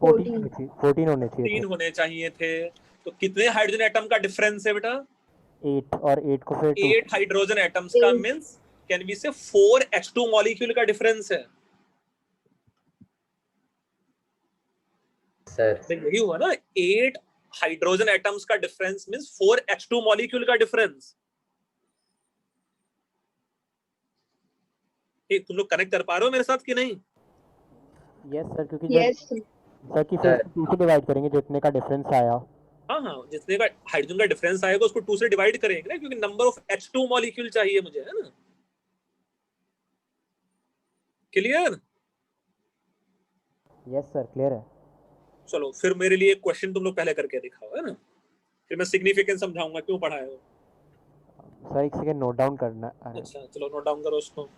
14 होने चाहिए 3 थे। होने चाहिए थे। तो कितने हाइड्रोजन एटम का डिफरेंस है बेटा? 8, और 8 को फिर 8 हाइड्रोजन एटम्स का मींस कैन बी से 4 H2 मॉलिक्यूल का डिफरेंस है। सर यही हुआ ना, 8 हाइड्रोजन एटम्स का डिफरेंस मींस 4 H2 मॉलिक्यूल का डिफरेंस। तुम लोग कनेक्ट कर पा रहे हो मेरे साथ कि नहीं? यस सर, क्योंकि Yes, sir. सर की फिर 2 से डिवाइड करेंगे जितने का डिफरेंस आया। हाँ, जितने का हाइड्रोजन का डिफरेंस आएगा उसको 2 से डिवाइड करेंगे ना, क्योंकि नंबर ऑफ H2 मॉलिक्यूल चाहिए मुझे, है ना? क्लियर? यस सर, क्लियर है। चलो फिर मेरे लिए एक क्वेश्चन तुम लोग पहले करके दिखाओ, है ना? फिर मैं सिग्निफिकेंस समझाऊंगा क्यों पढ़ाए हो। सर एक सेकंड नोट डाउन करना है। अच्छा चलो नोट डाउन करो उसको।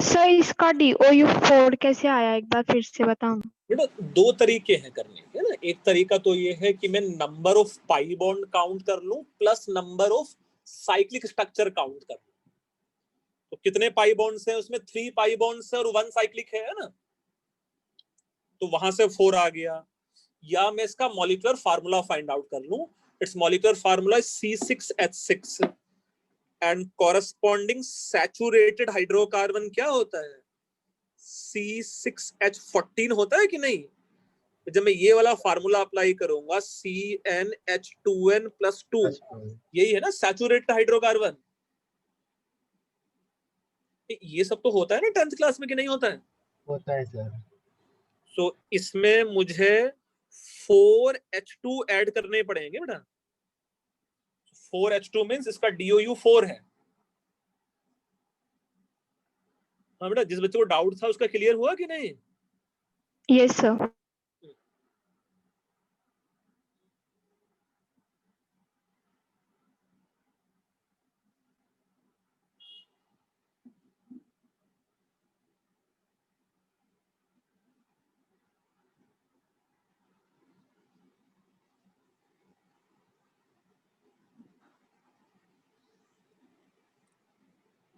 सर इसका DOU4 कैसे आया, एक बार फिर से बताओ। बेटा दो तरीके हैं करने के ना। एक तरीका तो ये है कि मैं number of pi bond count कर लूं plus number of cyclic structure count कर लूं। तो कितने पाई बॉन्ड्स हैं उसमें? 3 पाई बॉन्ड्स है और 1 साइक्लिक है ना, तो वहां से 4 आ गया। या मैं इसका मॉलिक्यूलर फार्मूला फाइंड आउट कर लूं। It's molecular formula is C6H6 and corresponding saturated hydrocarbon क्या होता है? C6H14 होता है कि नहीं? जब मैं ये वाला फार्मूला अप्लाई करूंगा CnH2n+2, यही है ना सैचुरेटेड हाइड्रोकार्बन। ये सब तो होता है ना 10th क्लास में कि नहीं होता है? होता है सर। सो इसमें मुझे 4H2 ऐड करने पड़ेंगे बेटा। 4H2 मींस इसका DOU 4 है। हाँ बेटा, जिस बच्चे को डाउट था उसका क्लियर हुआ कि नहीं? Yes sir.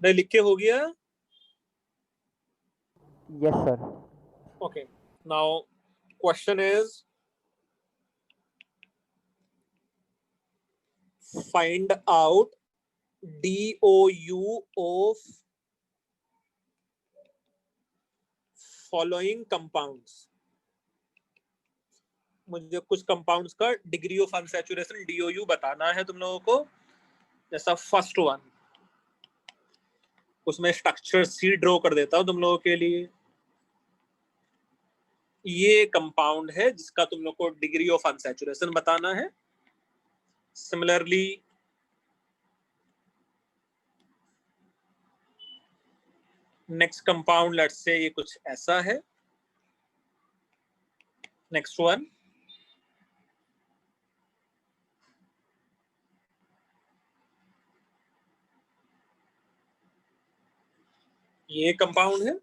नहीं लिख के हो गया? Yes sir. Okay, now question is find out DOU of following compounds। मुझे कुछ कंपाउंड्स का डिग्री ऑफ अनसैचुरेशन DOU बताना है तुम लोगों को। जैसा फर्स्ट वन, उसमें स्ट्रक्चर सी ड्रॉ कर देता हूं तुम लोगों के लिए। ये कंपाउंड है जिसका तुम लोग को डिग्री ऑफ अनसैचुरेशन बताना है। Similarly next compound let's say ये कुछ ऐसा है। नेक्स्ट वन, ये कंपाउंड है।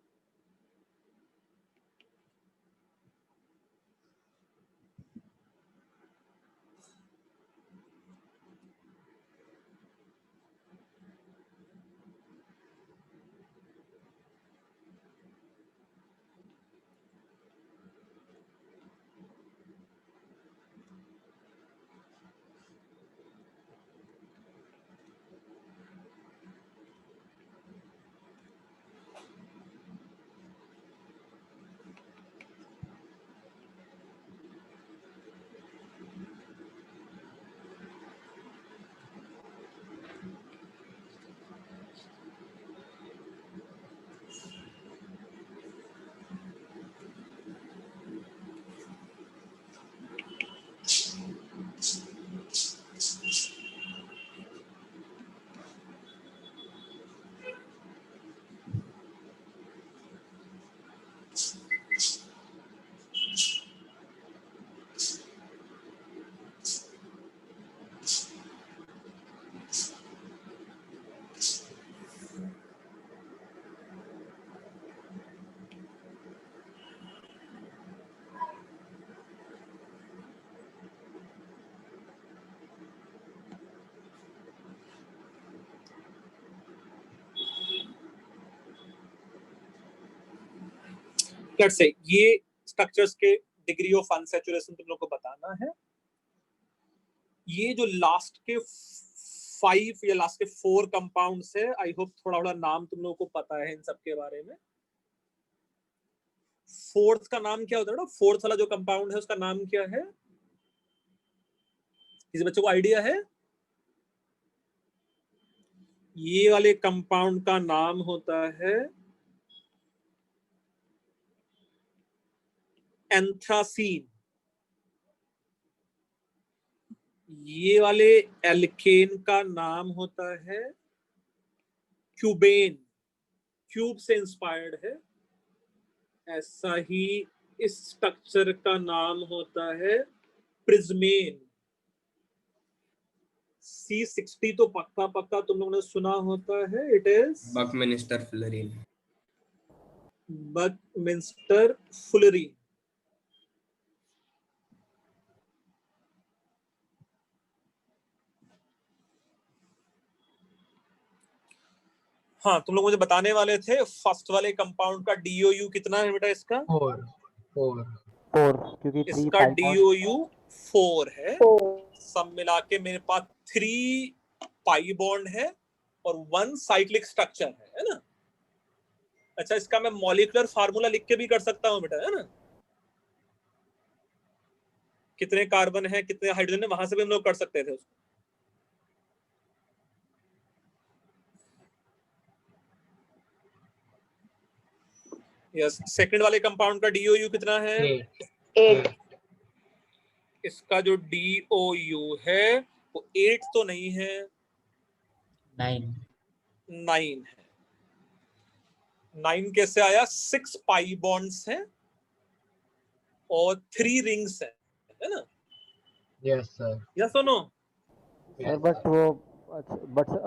लेट्स से ये स्ट्रक्चर्स के डिग्री ऑफ अनसैचुरेशन तुम लोग को बताना है। ये जो लास्ट के 5 या लास्ट के 4 कंपाउंड्स है, आई होप थोड़ा थोड़ा नाम तुम लोगों को पता है इन सब के बारे में। फोर्थ का नाम क्या होता है ना? फोर्थ वाला जो कंपाउंड है उसका नाम क्या है? किसी बच्चे को आइडिया है? ये वाले कंपाउंड का नाम होता है एंथ्रासीन। ये वाले एल्केन का नाम होता है क्यूबेन। क्यूब से इंस्पायर्ड है। ऐसा ही इस स्ट्रक्चर का नाम होता है प्रिज्मेन। C60 तो पक्का पक्का तुम लोगों ने सुना होता है, it is Buckminster fluorine. Buckminster fullerene. हाँ, तुम लोग मुझे बताने वाले थे फर्स्ट वाले कंपाउंड का DOU कितना है बेटा इसका? 4 4 4, क्योंकि 3 इसका 5 बॉन्ड। DOU 4 है। सब मिला के मेरे पास 3 पाई बॉन्ड है और 1 साइक्लिक स्ट्रक्चर है ना? अच्छा, इसका मैं मॉलिक्यूलर फार्मूला लिख के भी कर सकता हूँ बेटा, है ना? कितने कार्बन है, कितने हाइड्रोजन है, वहां से भी हम लोग कर सकते थे उसको। यस, सेकंड वाले कंपाउंड का DOU कितना है? 8 इसका जो DOU है वो 8 तो नहीं है, 9 है। 9 कैसे आया? 6 पाई बॉन्ड्स हैं और 3 रिंग्स हैं, है ना? Yes sir. या सुनो, सर बट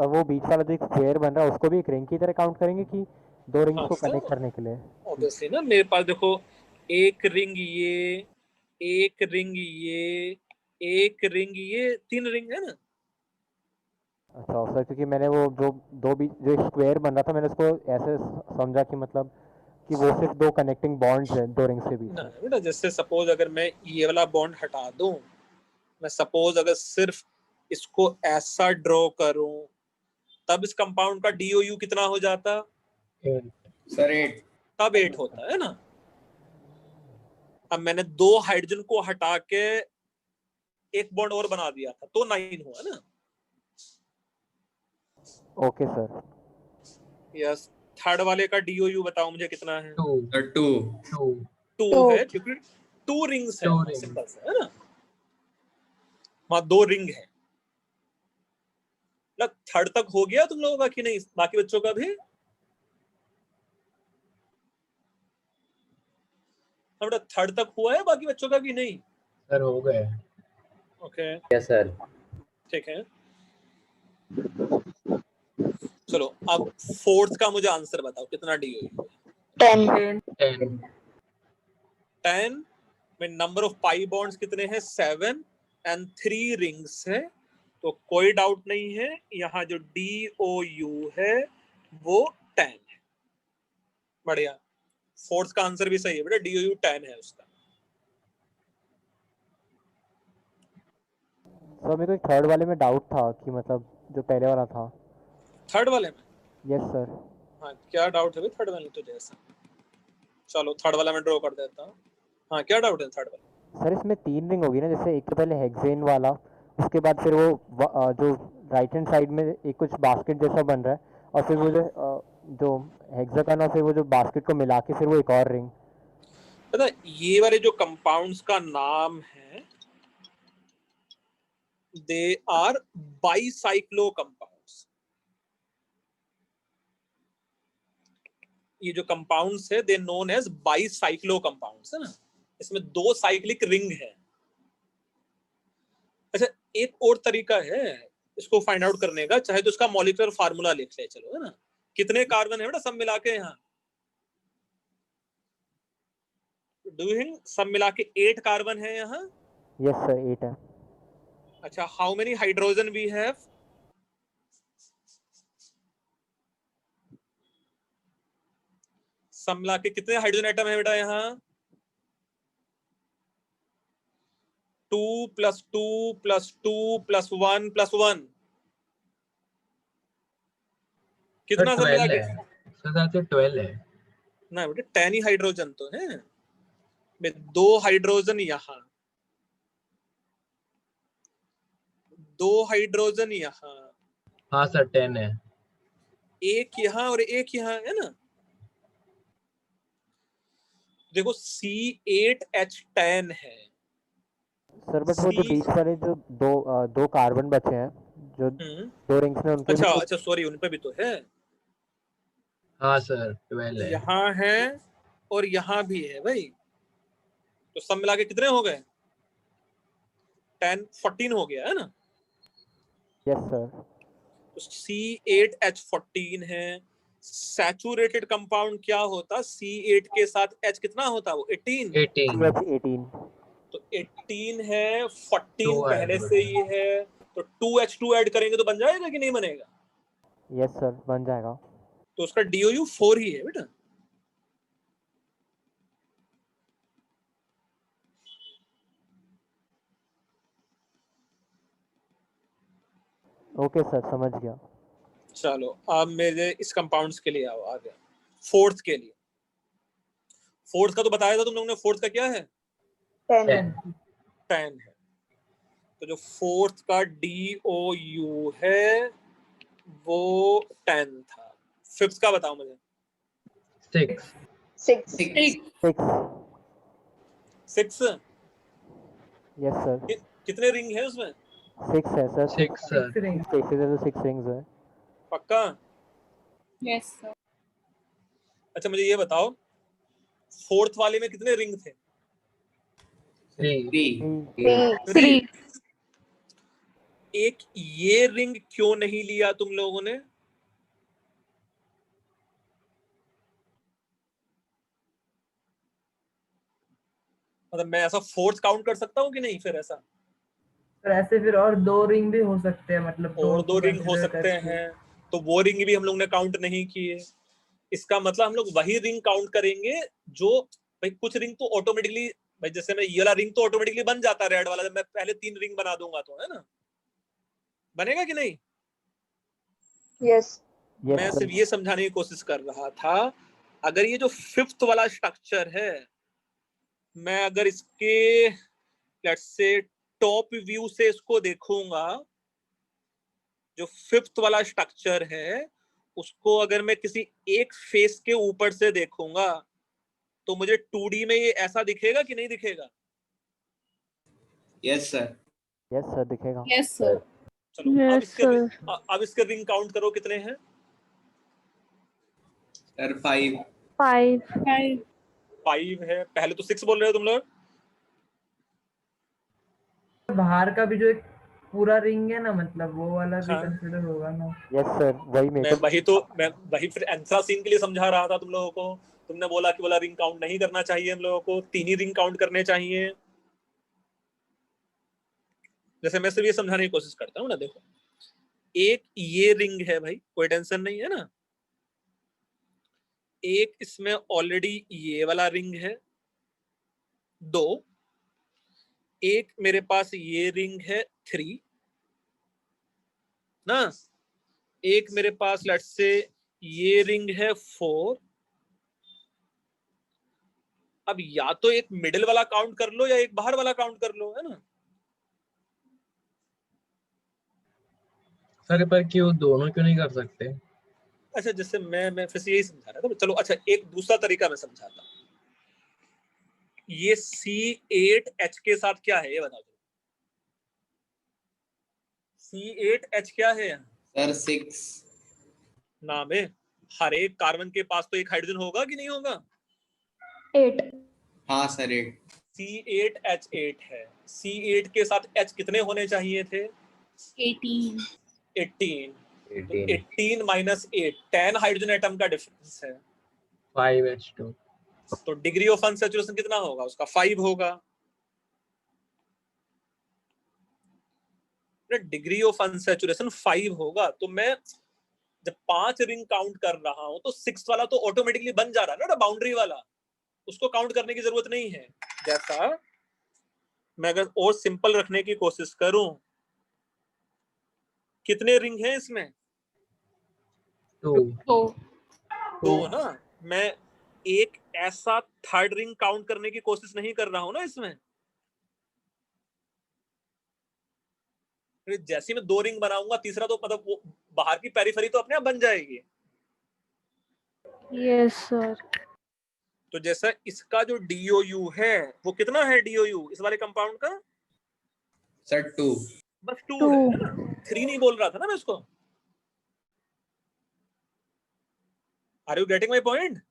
वो बीच वाला जो एक स्क्वायर बन रहा है उसको भी एक रिंग की तरह काउंट करेंगे कि 2 रिंग्स हाँ, को so कनेक्ट करने के लिए? ऑब्वियसली ना, मेरे पास देखो एक रिंग ये, एक रिंग ये, एक रिंग ये, 3 रिंग है ना? अच्छा सर, क्योंकि मैंने वो जो स्क्वायर बन रहा था मैंने उसको ऐसे समझा कि मतलब कि वो सिर्फ 2 कनेक्टिंग बॉन्ड्स हैं 2 रिंग्स के बीच ना में। बेटा, जैसे सपोज अगर मैं ये वाला बॉन्ड हटा दूं, मैं सपोज अगर सिर्फ इसको ऐसा ड्रॉ करूं, तब इस कंपाउंड का DOU कितना हो जाता? 8 सर 8। तब 8 होता है ना? अब मैंने 2 हाइड्रोजन को हटा के एक बॉन्ड और बना दिया था तो 9 हुआ ना? Okay sir. यस, थर्ड वाले का DOU बताओ मुझे कितना है? 2 सर 2। 2 2 है, क्योंकि 2 रिंग्स है, 2 rings। सिंपल से, है ना? वहां 2 रिंग है। थर्ड तक हो गया तुम लोगों का कि नहीं? बाकी बच्चों का भी? बेटा थर्ड तक हुआ है बाकी बच्चों का भी नहीं? सर हो गए। Okay, yes sir. ठीक है। चलो अब फोर्थ का मुझे आंसर बताओ, कितना DOU? 10 10 10 में नंबर ऑफ पाई बॉन्ड्स कितने हैं? 7 एंड 3 रिंग्स है, तो कोई डाउट नहीं है, यहाँ जो DOU है वो 10 है। बढ़िया, फोर्थ का आंसर भी सही है बेटा, DOU 10 है उसका। सर मेरे को एक थर्ड वाले में डाउट था कि मतलब जो पहले वाला था। थर्ड वाले में? Yes sir. हाँ, क्या डाउट है भाई थर्ड वाले तो? जैसा, चलो थर्ड वाला मैं ड्रॉ कर देता हूँ। हाँ, क्या डाउट है थर्ड वाला? सर इसमें 3 रिंग होगी ना, जैसे एक तो पहले हेक्सेन वाला, उसके बाद फिर वो जो राइट हैंड साइड में एक कुछ बास्केट जैसा बन रहा है, और फिर वो जो हेक्सागन और फिर वो जो बास्केट को मिला के फिर वो एक और रिंग। पता है, ये वाले जो कंपाउंड्स का नाम है, दे आर बाइसाइक्लो कंपाउंड्स। ये जो कंपाउंड्स है दे नोन एज बाइसाइक्लो कंपाउंड्स, है ना? इसमें 2 साइक्लिक रिंग है। अच्छा, एक और तरीका है इसको फाइंड आउट करने का, चाहे तो इसका मॉलिक्यूलर फार्मूला लिख ले, चलो, है ना? कितने कार्बन है बेटा सब मिला के यहाँ? डूइंग सब मिला के 8 कार्बन है यहाँ। यस सर 8 है। अच्छा, how many hydrogen we have? सब मिला के कितने हाइड्रोजन एटम है बेटा यहाँ? 2 + 2 + 2 + 1 + 1 कितना सब मिला 12 के? है सर, 12 है ना बेटा, 10 ही हाइड्रोजन तो है। 2 हाइड्रोजन यहाँ, 2 हाइड्रोजन यहाँ, हाँ सर 10 है। एक यहाँ और एक यहाँ, है ना? देखो C8H10 है। सर बट वो जो बीच वाले जो दो कार्बन बचे हैं जो 2 रिंग्स में, उनके अच्छा भी अच्छा, सॉरी, उन पे भी तो है। हाँ सर 12 है। यहाँ है और यहाँ भी है भाई। तो सब मिला के कितने हो गए? 10 14 हो गया है ना? Yes sir. तो C8H14 है। सैचुरेटेड कंपाउंड क्या होता? C8 के साथ H कितना होता? वो 18। 18 18 तो 18 है, 14 2 पहले ऐड से ही है, तो 2H2 ऐड करेंगे तो बन जाएगा कि नहीं बनेगा? यस सर बन जाएगा। तो उसका DOU 4 ही है बेटा। ओके सर समझ गया। चलो अब मेरे इस कंपाउंड्स के लिए आओ आगे। फोर्थ के लिए, फोर्थ का तो बताया था तुम लोगों ने, फोर्थ का क्या है? 10 10 है। तो जो फोर्थ का DOU है वो 10 था। फिफ्थ का बताओ मुझे। 6 6 6 6। Yes sir. कितने रिंग है उसमें? 6 है सर। 6 सर। 6 स्पेसेस है तो 6 रिंग्स है। पक्का? Yes sir. अच्छा मुझे ये बताओ, फोर्थ वाले में कितने रिंग थे? 3 3 3। एक ये रिंग क्यों नहीं लिया तुम लोगों ने? मतलब मैं ऐसा फोर्थ काउंट कर सकता हूँ कि नहीं फिर ऐसा? सर ऐसे फिर और 2 रिंग भी हो सकते हैं, मतलब और 2 को रिंग हो consider सकते करके। हैं, तो वो रिंग भी हम लोग ने काउंट नहीं किए। इसका मतलब हम लोग वही रिंग काउंट करेंगे जो, भाई कुछ रिंग तो ऑटोमेटिकली, भाई जैसे मैं ये वाला रिंग तो ऑटोमेटिकली बन जाता है रेड वाला, जब मैं पहले 3 रिंग बना दूंगा तो, है ना? बनेगा कि नहीं? यस मैं यस सिर्फ सर। ये समझाने की कोशिश कर रहा था, अगर ये जो फिफ्थ वाला स्ट्रक्चर है, मैं अगर इसके लेट्स से टॉप व्यू से इसको देखूंगा, जो फिफ्थ वाला स्ट्रक्चर है उसको अगर मैं किसी एक फेस के ऊपर से देखूंगा तो मुझे 2D में ये ऐसा दिखेगा कि नहीं दिखेगा? Yes sir. यस सर दिखेगा। Yes sir. चलो अब इसके रिंग काउंट करो कितने हैं? सर 5 5 5 है। पहले तो 6 बोल रहे हो तुम लोग। बाहर का भी जो एक पूरा रिंग है ना, मतलब वो वाला भी हाँ। कंसिडर होगा ना। यस सर वही मैं वही फिर एंथ्रासीन के लिए समझा रहा था तुम लोगों को। तुमने बोला कि बोला रिंग काउंट नहीं करना चाहिए, हम लोगों को 3 ही रिंग काउंट करने चाहिए। जैसे मैं सिर्फ ये समझाने की कोशिश करता हूँ ना, देखो एक ये रिंग है भाई, कोई टेंशन नहीं है ना। एक इसमें ऑलरेडी ये वाला रिंग है, 2। एक मेरे पास ये रिंग है, 3 ना। एक मेरे पास लेट्स से ये रिंग है, 4। अब या तो एक मिडिल वाला काउंट कर लो या एक बाहर वाला काउंट कर लो, है ना? सर पर क्यों दोनों क्यों नहीं कर सकते? अच्छा जैसे मैं फिर से यही समझा रहा था। चलो अच्छा एक दूसरा तरीका मैं समझाता हूँ। ये C8H के साथ क्या है ये बताओ। C8H क्या है? सर 6 नाम है। हर एक कार्बन के पास तो एक हाइड्रोजन होगा कि नहीं होगा? 8 हाँ सर 8 C8H8 है। C8 के साथ H कितने होने चाहिए थे? 18 18। तो 18 18 माइनस 8, 10 हाइड्रोजन एटम का डिफरेंस है। 5H2 तो डिग्री ऑफ अनसैचुरेशन कितना होगा उसका? 5 होगा। डिग्री ऑफ अनसैचुरेशन 5 होगा। तो मैं जब 5 रिंग काउंट कर रहा हूं तो 6 वाला तो ऑटोमेटिकली बन जा रहा है ना, बाउंड्री वाला, उसको काउंट करने की जरूरत नहीं है। जैसा मैं अगर और सिंपल रखने की कोशिश करूं, कितने रिंग हैं इसमें? 2 2 ना। मैं एक ऐसा थर्ड रिंग काउंट करने की कोशिश नहीं कर रहा हूं ना इसमें। जैसे मैं 2 रिंग बनाऊंगा, तीसरा तो मतलब वो बाहर की पेरिफेरी तो अपने आप बन जाएगी। यस सर तो जैसा इसका जो DOU है वो कितना है? DOU इस वाले कंपाउंड का सर 2 बस 2 है ना। 3 नहीं बोल रहा था ना मैं उसको। Are you getting my point?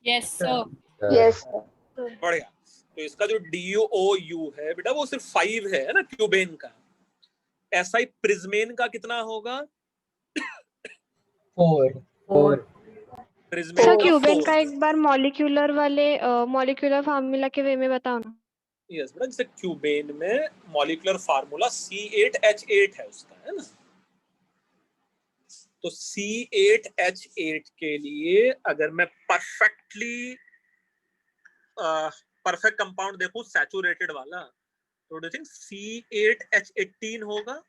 Yes sir. Yes बढ़िया। तो इसका जो DOU है बेटा वो सिर्फ 5 है ना क्यूबेन का। ऐसा ही प्रिज्मेन का कितना होगा? 4 प्रिज्मेन सर का क्यूबेन 4। का एक बार मॉलिक्यूलर फार्मूला के वे में बताओ ना। यस बेटा, जैसे क्यूबेन में मॉलिक्यूलर फार्मूला C8H8 है उसका, है ना। तो C8H8 के लिए अगर मैं परफेक्ट कंपाउंड देखूं सैचुरेटेड वाला, तो डू यू थिंक C8H18 होगा?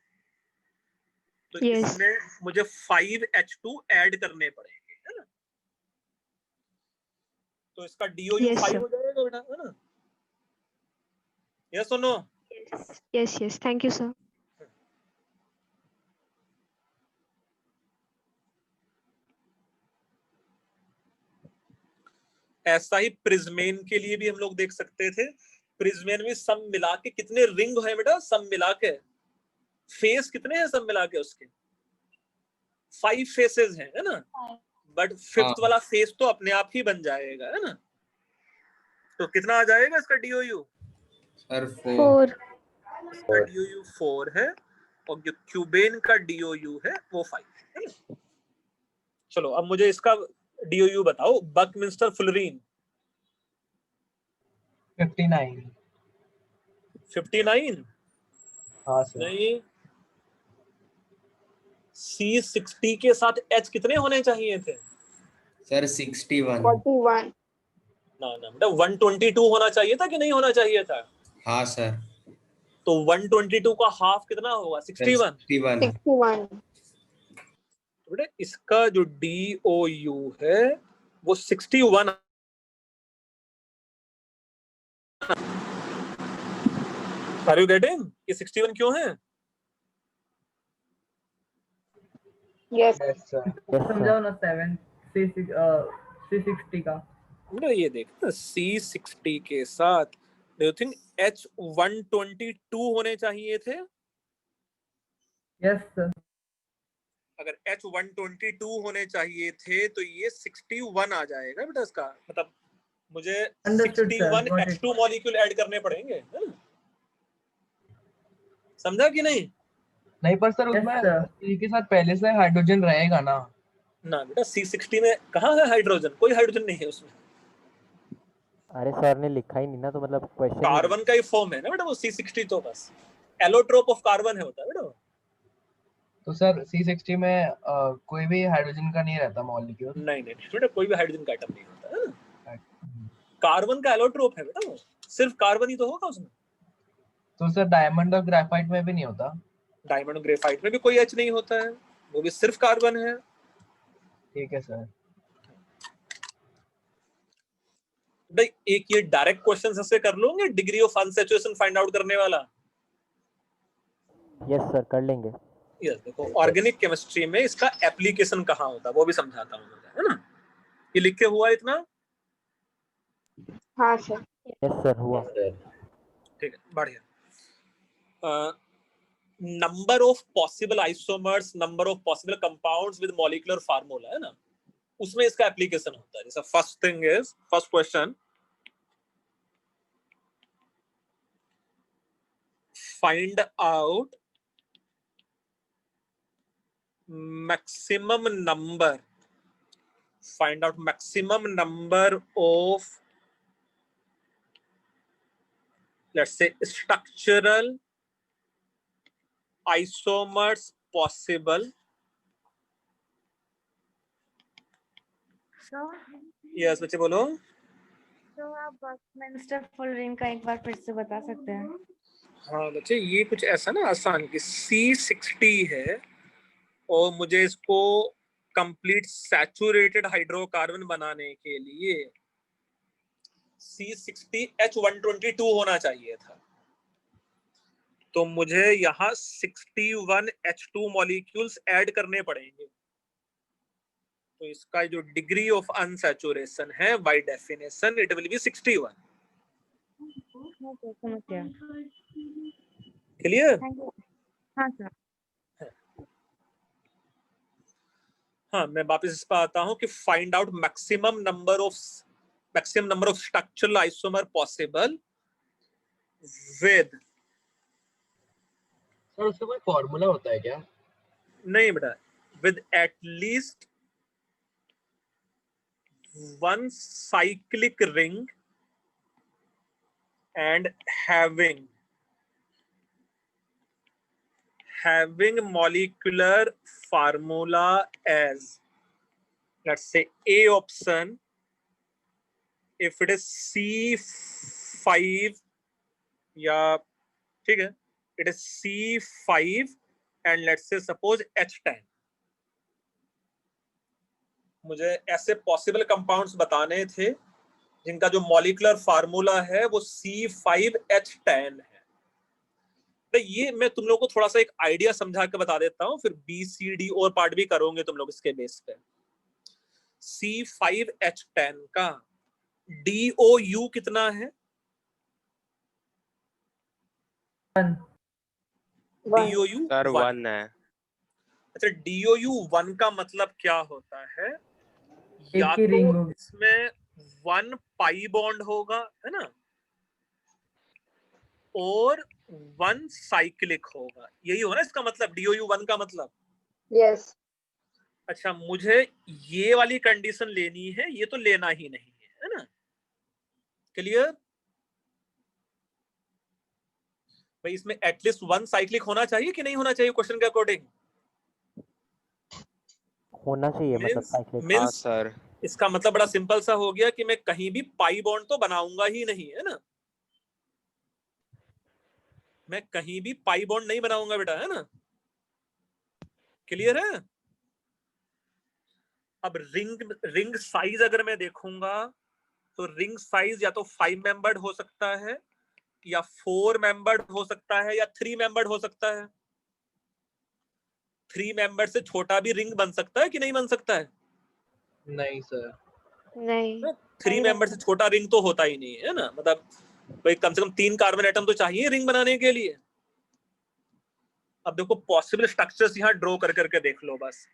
तो Yes. इसमें मुझे 5H2 ऐड करने पड़ेंगे, है ना। तो इसका DOU Yes, 5 sir. हो जाएगा बेटा, है ना। यस और no? Yes. Thank you, sir. ऐसा ही प्रिज्मेन के लिए भी हम लोग देख सकते थे। प्रिज्मेन में सब मिला के कितने रिंग है बेटा? सब मिला के फेस कितने हैं सब मिला के उसके? 5 फेसेस हैं, है ना। बट 5th वाला फेस तो अपने आप ही बन जाएगा, है ना। तो कितना आ जाएगा इसका DOU? सर 4। 4. इसका DOU 4 है और जो क्यूबेन का DOU है वो 5 है ना। चलो अब मुझे इसका DOU बताओ। Buckminster fullerene 59। 59? हाँ सर। नहीं, C60 के साथ H कितने होने चाहिए थे? सर 61। 41. ना बेटा 122 होना चाहिए था कि नहीं होना चाहिए था? हाँ सर। तो 122 का हाफ कितना होगा? 61। 61. बेटा इसका जो DOU है वो 61। Are you getting? ये 61 क्यों है? Yes. Yes sir. समझाओ ना 7 C60 का। बेटा ये देख ना, C60 के साथ डू यू थिंक H122 होने चाहिए थे? Yes sir. अगर H122 होने चाहिए थे तो ये 61 आ जाएगा बेटा इसका। मतलब मुझे Understood, sir. 61 Got it. H2 molecule add करने पड़ेंगे, है ना। समझा कि नहीं? नहीं पर सर Yes, उसमें sir. C के साथ पहले से हाइड्रोजन रहेगा ना। ना बेटा C60 में कहाँ है हाइड्रोजन? कोई हाइड्रोजन नहीं है उसमें। अरे सर ने लिखा ही नहीं ना, तो मतलब क्वेश्चन कार्बन का ही फॉर्म है ना बेटा वो C60, तो बस एलोट्रोप ऑफ कार्बन है होता है बेटा। तो सर C60 में कोई भी हाइड्रोजन का नहीं रहता मॉलिक्यूल। नहीं बेटा कोई भी हाइड्रोजन का एटम नहीं होता है ना। कार्बन का एलोट्रोप है बेटा वो, सिर्फ कार्बन ही तो होगा उसमें। तो सर डायमंड और ग्रेफाइट में भी नहीं होता? डायमंड और ग्रेफाइट में भी कोई H नहीं होता है, वो भी सिर्फ कार्बन है। ठीक है सर। एक ये डायरेक्ट क्वेश्चन ऐसे कर लोगे, degree of unsaturation find out करने वाला। यस सर कर लेंगे। यस देखो, ऑर्गेनिक केमिस्ट्री में इसका एप्लीकेशन कहाँ होता है वो भी समझाता हूँ, है ना। ये लिख के हुआ इतना? हाँ सर. यस सर हुआ। ठीक है, बढ़िया। Number of possible isomers, number of possible compounds with molecular formula, है ना, उसमें इसका एप्लीकेशन होता है। जैसा first thing is, first question, find out maximum number of, let's say, structural isomers possible. Yes बच्चे बोलो। तो आप बकमिंस्टर फुलरीन का एक बार फिर से बता सकते हैं? हाँ बच्चे, ये कुछ ऐसा ना आसान कि C60 है और मुझे इसको कंप्लीट सैचुरेटेड हाइड्रोकार्बन बनाने के लिए C60 H122 होना चाहिए था। तो मुझे यहाँ 61 H2 मॉलिक्यूल्स ऐड करने पड़ेंगे। तो इसका जो डिग्री ऑफ अनसैचुरेशन है by definition it will be 61। Clear? हाँ सर। हाँ, मैं वापस इस पर आता हूँ कि find out maximum number of structural isomer possible with, sir उसका कोई फॉर्मूला होता है क्या? नहीं बेटा, with at least one cyclic ring and having molecular formula as, let's say, A option, if it is C5 या ठीक है, it is C5 and let's say suppose H10. मुझे ऐसे पॉसिबल कंपाउंड्स बताने थे जिनका जो मॉलिक्यूलर फार्मूला है वो C5H10 है। तो ये मैं तुम लोगों को थोड़ा सा एक आइडिया समझा के बता देता हूँ, फिर बी सी डी और पार्ट भी करोगे तुम लोग इसके बेस पे। C5H10 का DOU कितना है? DOU सर 1 1 है। अच्छा, DOU 1 का मतलब क्या होता है? या ही रिंग तो होगी। इसमें 1 पाई बॉन्ड होगा, है ना, और 1 साइक्लिक होगा, यही होगा ना इसका मतलब, DOU 1 का मतलब। Yes. अच्छा, मुझे ये वाली कंडीशन लेनी है, ये तो लेना ही नहीं है ना? क्लियर भाई? इसमें एटलीस्ट 1 साइक्लिक होना चाहिए कि नहीं होना चाहिए क्वेश्चन के अकॉर्डिंग? होना चाहिए, मतलब साइक्लिक। हाँ सर। इसका मतलब बड़ा सिंपल सा हो गया कि मैं कहीं भी पाई बॉन्ड तो बनाऊंगा ही नहीं, है ना? मैं कहीं भी पाई बॉन्ड नहीं बनाऊंगा बेटा, है ना? क्लियर है? अब रिंग साइज अगर मैं देखूंगा तो रिंग साइज या तो 5 मेंबर्ड हो सकता है, या 4 मेंबर्ड हो सकता है, या 3 मेंबर्ड हो सकता है। 3 मेंबर से छोटा भी रिंग बन सकता है कि नहीं बन सकता है? नहीं सर। नहीं। 3 मेंबर से छोटा रिंग तो होता ही नहीं है ना, मतलब भाई कम से कम 3 कार्बन एटम तो चाहिए रिंग बनाने के लिए। अब देखो पॉसिबल स्ट्रक्चर्स यहाँ ड्रॉ कर करके देख लो बस।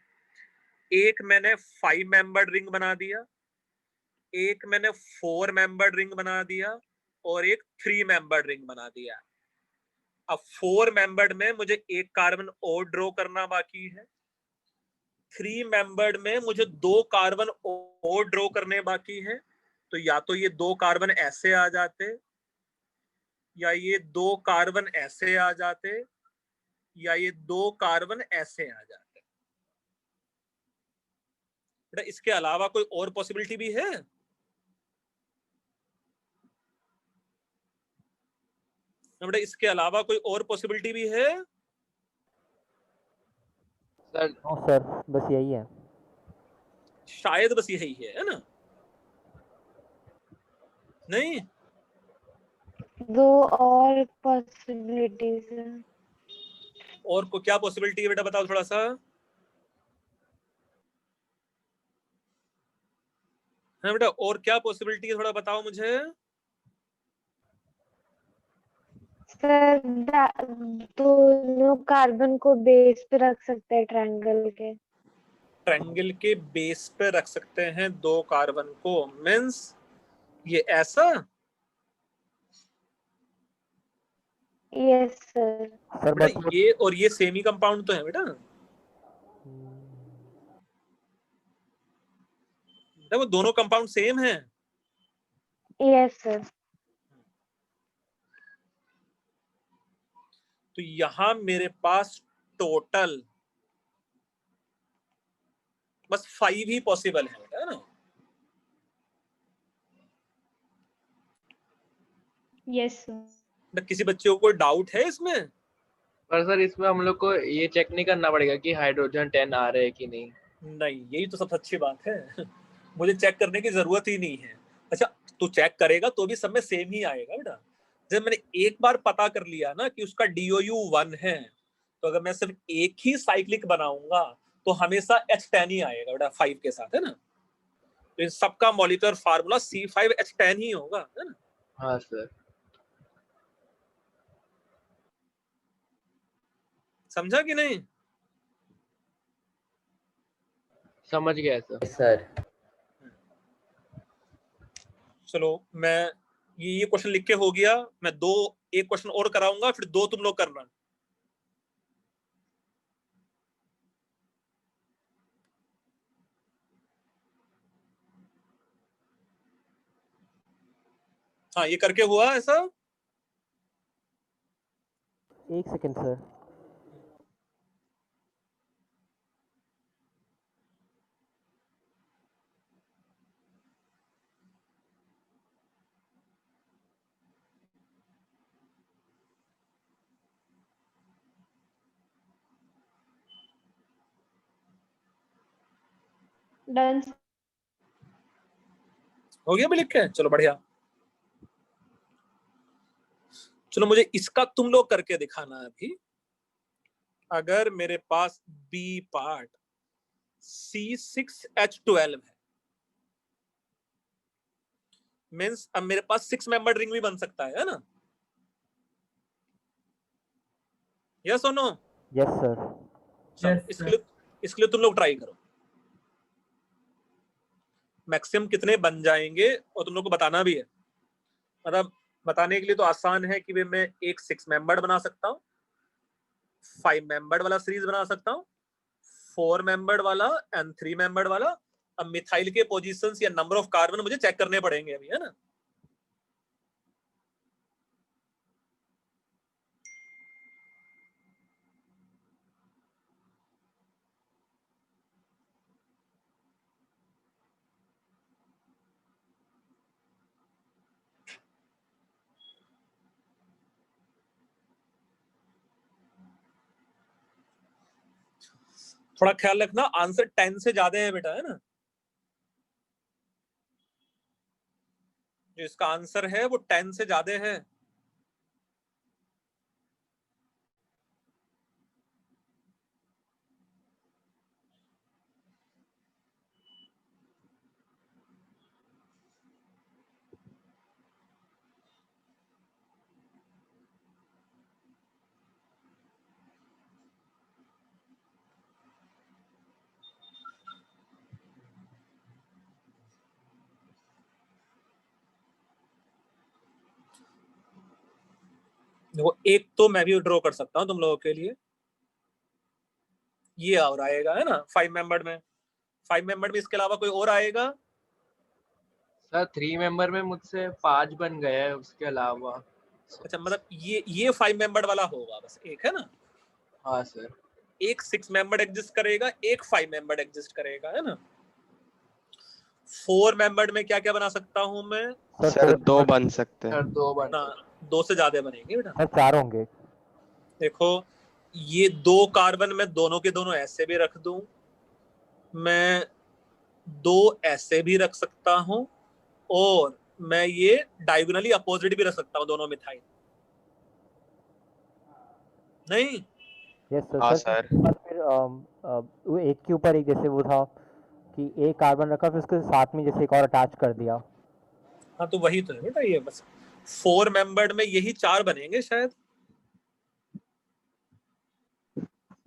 एक मैंने 5 मेंबर्ड रिंग बना दिया, एक मैंने 4 मेंबर्ड रिंग बना दिया, और एक 3 मेंबर्ड रिंग बना दिया। अब 4 मेंबर्ड में मुझे एक कार्बन और ड्रॉ करना बाकी है, 3 मेंबर्ड में मुझे 2 कार्बन और ड्रॉ करने बाकी है। तो या तो ये 2 कार्बन ऐसे आ जाते, या ये 2 कार्बन ऐसे आ जाते, या ये 2 कार्बन ऐसे आ जाते। बेटा इसके अलावा कोई और पॉसिबिलिटी भी है? बेटा इसके अलावा कोई और पॉसिबिलिटी भी है? सर नो सर, बस यही है। शायद बस यही है ना? नहीं, दो और पॉसिबिलिटीज है। और को क्या पॉसिबिलिटी है बेटा, बताओ थोड़ा सा। हाँ बेटा, और क्या पॉसिबिलिटी है थोड़ा बताओ मुझे। सर दोनों कार्बन को बेस पे रख सकते हैं ट्रायंगल के। ट्रायंगल के बेस पे रख सकते हैं 2 कार्बन को, मींस ये ऐसा। Yes sir. सर बस बेटा ये और ये सेम ही कंपाउंड तो है बेटा, वो दोनों कंपाउंड सेम है। Yes sir. तो यहां मेरे पास टोटल बस 5 ही पॉसिबल है बेटा, है ना? Yes sir. किसी बच्चे को कोई डाउट है इसमें? पर सर इसमें हम लोग को ये चेक नहीं करना पड़ेगा कि हाइड्रोजन 10 आ रहे हैं कि नहीं? नहीं, यही तो सबसे अच्छी बात है। मुझे चेक करने की जरूरत ही नहीं है। अच्छा, तू चेक करेगा तो भी सब में सेम ही आएगा बेटा। जब मैंने एक बार पता कर लिया ना कि उसका DOU 1 है, तो अगर मैं सिर्फ एक ही साइक्लिक बनाऊंगा तो हमेशा H10 ही आएगा बेटा 5 के साथ, है ना? तो इन सबका मॉलिक्यूलर फार्मूला C5H10 ही होगा, है ना? हाँ सर। समझा कि नहीं? समझ गया सर। सर चलो मैं ये क्वेश्चन लिख के हो गया। मैं एक क्वेश्चन और कराऊंगा, फिर 2 तुम लोग करना। हाँ, ये करके हुआ ऐसा? एक सेकंड सर। डन। हो गया भी लिख के? चलो बढ़िया। चलो मुझे इसका तुम लोग करके दिखाना है अभी। अगर मेरे पास बी पार्ट C6H12 है, मीन्स अब मेरे पास 6 मेंबर रिंग भी बन सकता है ना? यस और नो? Yes sir. इसके लिए तुम लोग ट्राई करो। मैक्सिमम कितने बन जाएंगे और तुम लोग को बताना भी है। मतलब बताने के लिए तो आसान है कि मैं एक 6 मेंबर बना सकता हूँ, 5 मेंबर वाला सीरीज बना सकता हूँ, 4 मेंबर वाला एंड 3 मेंबर वाला। अब मिथाइल के पोजीशंस या नंबर ऑफ कार्बन मुझे चेक करने पड़ेंगे अभी, है ना? थोड़ा ख्याल रखना, आंसर 10 से ज्यादा है बेटा, है ना? जो इसका आंसर है वो 10 से ज्यादा है। देखो, एक तो मैं भी ड्रॉ कर सकता हूं तुम लोगों के लिए। ये और आएगा, है ना? 5 मेंबर में, 5 मेंबर में इसके अलावा कोई और आएगा? सर 3 मेंबर में मुझसे 5 बन गए हैं, उसके अलावा। अच्छा, मतलब ये 5 मेंबर वाला होगा बस एक, है ना? हाँ सर। एक 6 मेंबर एग्जिस्ट करेगा, एक 5 मेंबर एग्जिस्ट करेगा, है ना? 4 मेंबर में क्या क्या बना सकता हूं मैं? सर 2 बन सकते सर हैं। 2 बन ना, 2 से ज्यादा बनेंगे बेटा। सर 4 होंगे। देखो, ये 2 कार्बन में दोनों के दोनों ऐसे भी रख दूं, मैं 2 ऐसे भी रख सकता हूं, और मैं ये डायगोनली अपोजिट भी रख सकता हूं, दोनों मिथाइल। नहीं? Yes sir. हाँ सर सर। फिर वो एक के ऊपर एक, जैसे वो था कि एक कार्बन रखा फिर उसके साथ में जैसे एक और अटैच कर दिया। हाँ, तो वही तो है बेटा, ये बस 4 मेंबर्ड में यही 4 बनेंगे शायद।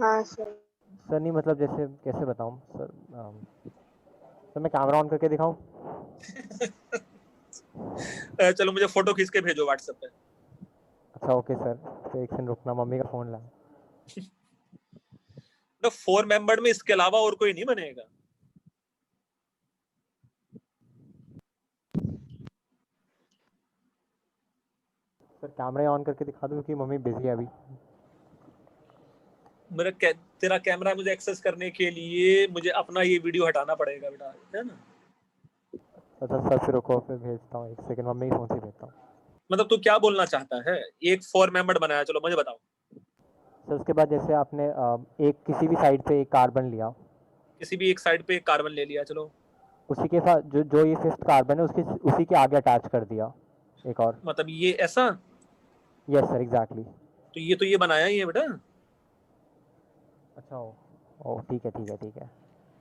हाँ सर। सर नहीं, मतलब जैसे कैसे बताऊं सर? सर मैं कैमरा ऑन करके दिखाऊं? चलो मुझे फोटो खींच के भेजो व्हाट्सएप पे। अच्छा ओके सर। तो एक सेकंड रुकना, मम्मी का फ़ोन ला। तो 4 मेंबर्ड में इसके अलावा और कोई नहीं बनेगा। सर कैमरा ऑन करके दिखा दूं क्योंकि मम्मी बिजी है अभी। तेरा कैमरा मुझे एक्सेस करने के लिए मुझे अपना ये वीडियो हटाना पड़ेगा बेटा, है ना? अच्छा सर फिर रुको, फिर भेजता हूँ, एक सेकंड मम्मी के फ़ोन से भेजता हूँ। मतलब तू क्या बोलना चाहता है? एक 4 मेंबर्ड बनाया, चलो मुझे बताओ। सर उसके बाद जैसे आपने एक किसी भी साइड पे एक कार्बन लिया, किसी भी एक साइड पे एक कार्बन ले लिया, चलो। उसी के साथ जो जो ये 5th कार्बन है उसके उसी के आगे अटैच कर दिया एक और। मतलब ये ऐसा? Yes sir exactly. तो ये बनाया ही है बेटा। अच्छा ओ ठीक है ठीक है ठीक है।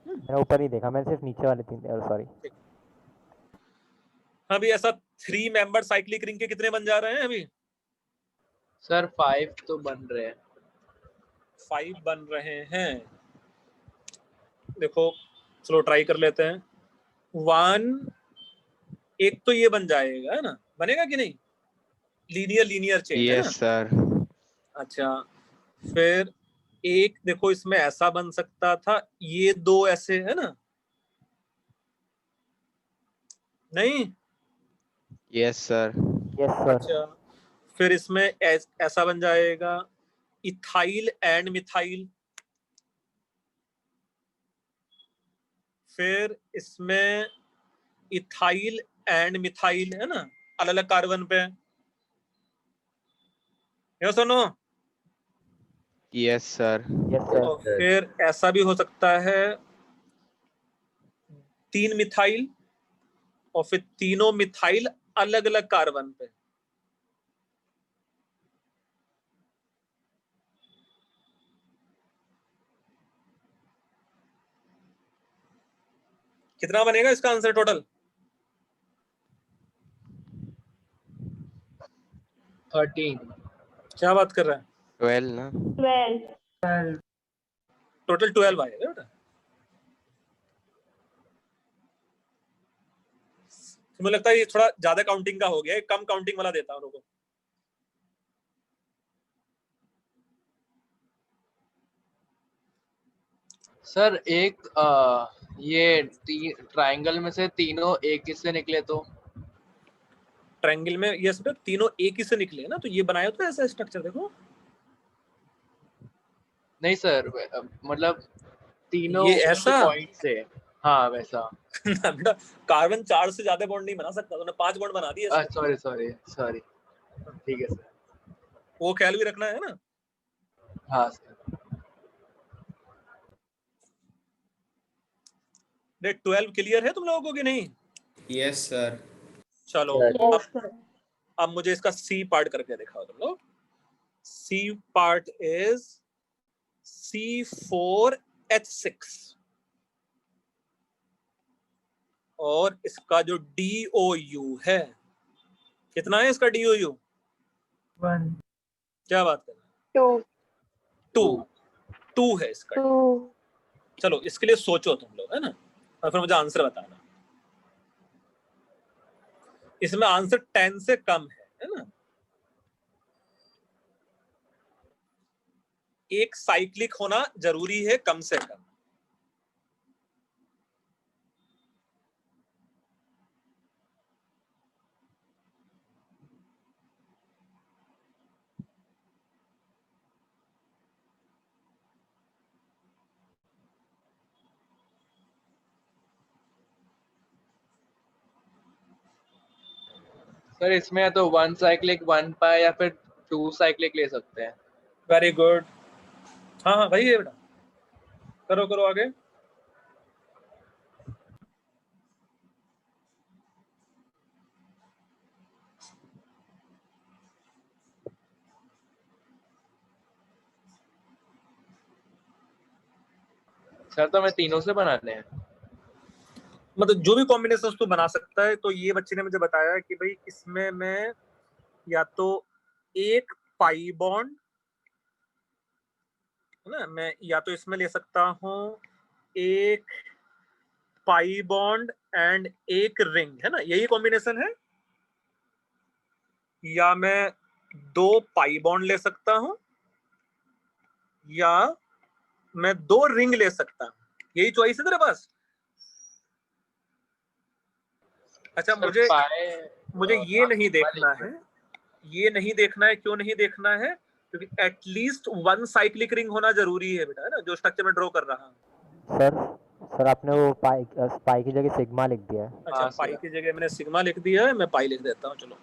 मैंने ऊपर नहीं देखा, मैंने सिर्फ नीचे वाले 3, सॉरी। अभी ऐसा 3 मेंबर साइक्लिक रिंग के कितने बन जा रहे हैं अभी? सर 5 तो बन रहे हैं। 5 बन रहे हैं। देखो, चलो ट्राई कर लेते हैं। 1, एक तो ये बन जाएगा, है ना? बनेगा कि नहीं? लीनियर चेन है ना? Yes sir. अच्छा, फिर एक देखो इसमें ऐसा बन सकता था, ये दो ऐसे है ना? नहीं? Yes sir. Yes sir. अच्छा, फिर इसमें ऐसा बन जाएगा, इथाइल एंड मिथाइल। फिर इसमें इथाइल एंड मिथाइल है ना, अलग अलग कार्बन पे। ये सुनो। Yes sir. Yes sir. और फिर ऐसा भी हो सकता है, 3 मिथाइल और फिर तीनों मिथाइल अलग अलग कार्बन पे। कितना बनेगा इसका आंसर टोटल? 13। क्या बात कर रहा है? 12 ना? 12. टोटल 12 आएगा बेटा। मुझे लगता है ये थोड़ा ज्यादा काउंटिंग का हो गया है, कम काउंटिंग वाला देता हूं रुको। सर एक ये ट्रायंगल में से तीनों एक ही से निकले तो? ट्रायंगल में ये सब तीनों एक ही से निकले ना, तो ये बनाया तो ऐसा स्ट्रक्चर देखो। नहीं सर, मतलब तीनों ये ऐसा? पॉइंट से। हाँ वैसा। बेटा कार्बन 4 से ज्यादा बॉन्ड नहीं बना सकता, तूने 5 बॉन्ड बना दिए इसमें। सॉरी सॉरी सॉरी, ठीक है सर। वो ख्याल भी रखना है ना। हाँ सर। डेट 12 क्लियर है तुम लोगों को कि नहीं? Yes sir. चलो Yes, sir. अब मुझे इसका सी पार्ट करके दिखाओ तुम लोग। सी पार्ट इज C4H6 और इसका जो DOU है, कितना है इसका DOU? 1. क्या बात कर रहे हैं? 2. 2 है इसका। 2. चलो इसके लिए सोचो तुम लोग है ना, और फिर मुझे आंसर बताना। इसमें आंसर 10 से कम है ना? एक साइक्लिक होना जरूरी है कम से कम। सर इसमें तो 1 साइक्लिक 1 पाई या फिर 2 साइक्लिक ले सकते हैं। Very good. हाँ हाँ भाई, है बेटा, करो करो आगे। सर तो हमें तीनों से बनाने हैं। मतलब जो भी कॉम्बिनेशन तू बना सकता है। तो ये बच्चे ने मुझे बताया कि भाई इसमें मैं या तो एक पाई बॉन्ड है ना, मैं या तो इसमें ले सकता हूँ एक पाई बॉन्ड एंड एक रिंग, है ना, यही कॉम्बिनेशन है। या मैं 2 पाई बॉन्ड ले सकता हूँ या मैं 2 रिंग ले सकता हूँ, यही चॉइस है तेरे पास। अच्छा सर मुझे ये नहीं देखना है, ये नहीं देखना है। क्यों नहीं देखना है? क्योंकि एटलीस्ट 1 साइक्लिक रिंग होना जरूरी है बेटा, है ना, जो स्ट्रक्चर में ड्रॉ कर रहा हूँ। सर आपने वो पाई की जगह सिग्मा लिख दिया है। अच्छा, हाँ, पाई सर। की जगह मैंने सिग्मा लिख दिया है, मैं पाई लिख देता हूँ। चलो,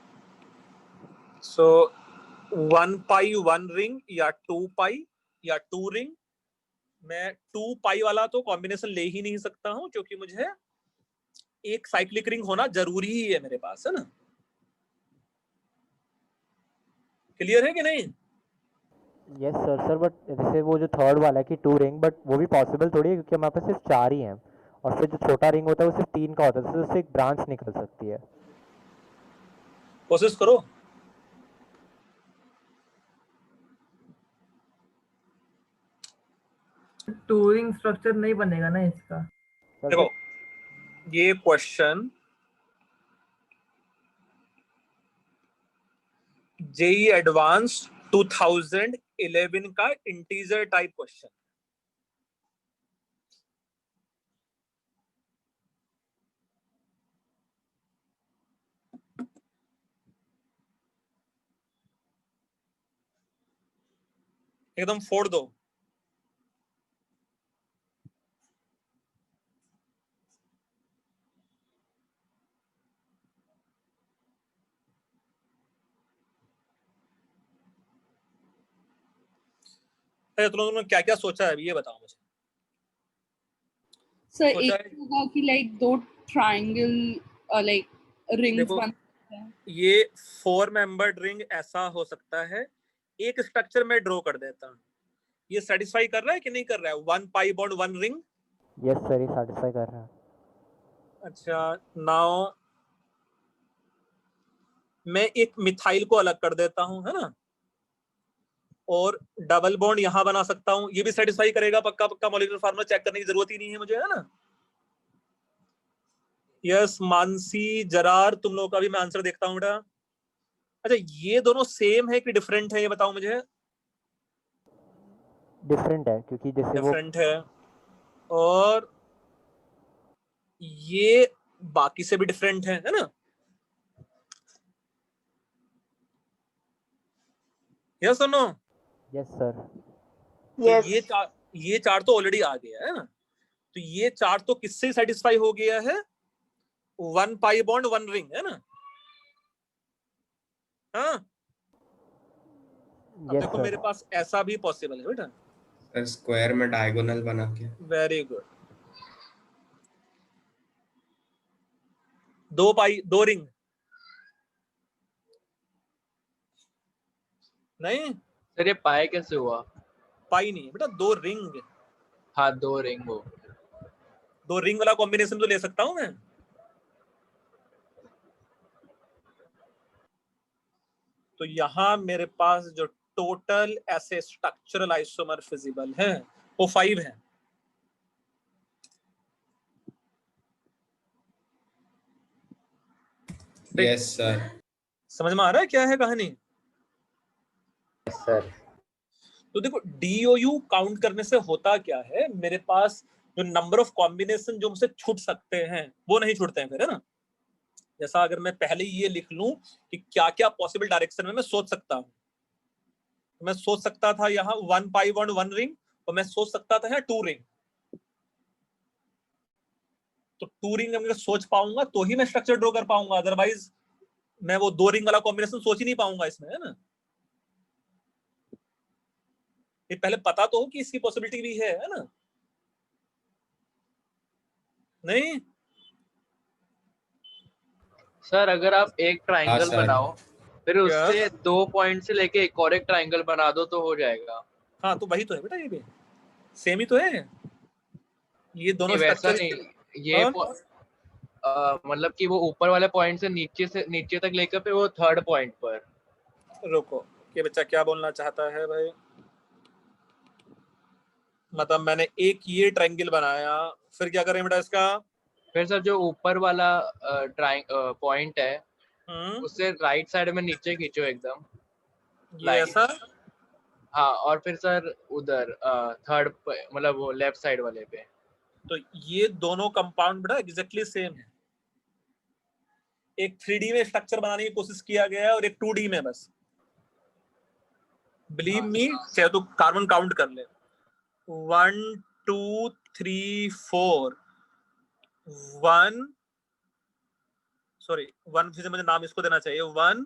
सो 1 पाई 1 रिंग या 2 पाई या 2 रिंग। मैं 2 पाई वाला तो कॉम्बिनेशन ले ही नहीं सकता हूँ, क्योंकि मुझे एक साइक्लिक रिंग होना जरूरी ही है मेरे पास, है ना। क्लियर है कि नहीं? यस सर बट जैसे वो जो थर्ड वाला है कि 2 रिंग, बट वो भी पॉसिबल थोड़ी है क्योंकि हमारे पास सिर्फ 4 ही हैं, और फिर जो छोटा रिंग होता है वो सिर्फ 3 का होता है, तो उससे एक ब्रांच निकल सकती है। कोशिश करो। टूरिंग स्ट्रक्चर नहीं बनेगा ना इसका। देखो ये क्वेश्चन जेई एडवांस 2011 का इंटीजर टाइप क्वेश्चन। एकदम फोड़ दो। तुम लोगों ने क्या क्या सोचा है अभी ये बताओ मुझे। सर सोचा एक होगा कि लाइक दो ट्रायंगल लाइक रिंग्स देखो, बन सकते हैं। ये 4 मेंबर्ड रिंग ऐसा हो सकता है। एक स्ट्रक्चर में ड्रॉ कर देता हूँ, ये सेटिस्फाई कर रहा है कि नहीं कर रहा है? 1 pi bond 1 ring. Yes sir, ये सेटिस्फाई कर रहा है। अच्छा, नाउ मैं एक मिथाइल को अलग कर देता हूं, है ना, और डबल बॉन्ड यहां बना सकता हूं, ये भी सेटिस्फाई करेगा पक्का पक्का। मॉलिक्यूलर फार्मूला चेक करने की जरूरत ही नहीं है मुझे, है ना। यस मानसी जरार, तुम लोगों का भी मैं आंसर देखता हूं बेटा। अच्छा, ये दोनों सेम है कि डिफरेंट है ये बताओ मुझे। डिफरेंट है क्योंकि जैसे वो डिफरेंट है, और ये बाकी से भी डिफरेंट है ना। यस और नो? Yes sir. तो ये चार तो ऑलरेडी आ गया है ना, तो ये चार तो किससे सेटिस्फाई हो गया है? 1 पाई बॉन्ड 1 रिंग, है ना। हाँ, अब यस देखो सर। मेरे पास ऐसा भी पॉसिबल है बेटा। सर स्क्वायर में डायगोनल बना के। Very good. 2 पाई 2 रिंग नहीं, सर ये पाए कैसे हुआ? पाई नहीं बेटा, 2 रिंग। हाँ 2 रिंग हो। 2 रिंग वाला कॉम्बिनेशन तो ले सकता हूं मैं। तो यहां मेरे पास जो टोटल ऐसे स्ट्रक्चरल आइसोमर फिजिबल है वो 5 है। Yes sir. समझ में आ रहा है क्या है कहानी? सर तो देखो, DOU काउंट करने से होता क्या है, मेरे पास जो नंबर ऑफ कॉम्बिनेशन जो मुझसे छूट सकते हैं वो नहीं छूटते हैं फिर, है ना। जैसा अगर मैं पहले ये लिख लूं कि क्या क्या पॉसिबल डायरेक्शन में मैं सोच सकता हूं, मैं सोच सकता था यहाँ 1 पाई बॉन्ड 1 रिंग, और मैं सोच सकता था यहाँ 2 रिंग। तो 2 रिंग अगर सोच पाऊंगा तो ही मैं स्ट्रक्चर ड्रॉ कर पाऊंगा, अदरवाइज मैं वो 2 रिंग वाला कॉम्बिनेशन सोच ही नहीं पाऊंगा इसमें, है ना। ये पहले पता तो हो कि इसकी पॉसिबिलिटी भी है ना। नहीं सर अगर आप एक ट्रायंगल सर। बनाओ फिर उससे 2 पॉइंट से लेके एक और एक ट्रायंगल बना दो तो हो जाएगा। हाँ, तो वही तो है बेटा, ये भी सेम ही तो है। ये दोनों नहीं वैसा स्ट्रक्चर नहीं, ये मतलब कि वो ऊपर वाले पॉइंट से नीचे तक लेकर फिर वो थर्ड पॉइंट पर। रुको, ये बच्चा क्या बोलना चाहता है भाई? मतलब मैंने एक ये ट्रायंगल बनाया, फिर क्या करें बेटा इसका? फिर सर जो ऊपर वाला पॉइंट है उससे राइट साइड में नीचे खींचो एकदम ये ऐसा। हाँ, और फिर सर उधर थर्ड मतलब वो लेफ्ट साइड वाले पे। तो ये दोनों कंपाउंड बेटा एग्जैक्टली सेम है। एक 3D में स्ट्रक्चर बनाने की कोशिश किया गया है और एक 2D में। बस बिलीव मी, चाहे तो कार्बन काउंट कर ले, 1 2 3 4 1, सॉरी 1 फिर से मुझे नाम इसको देना चाहिए 1,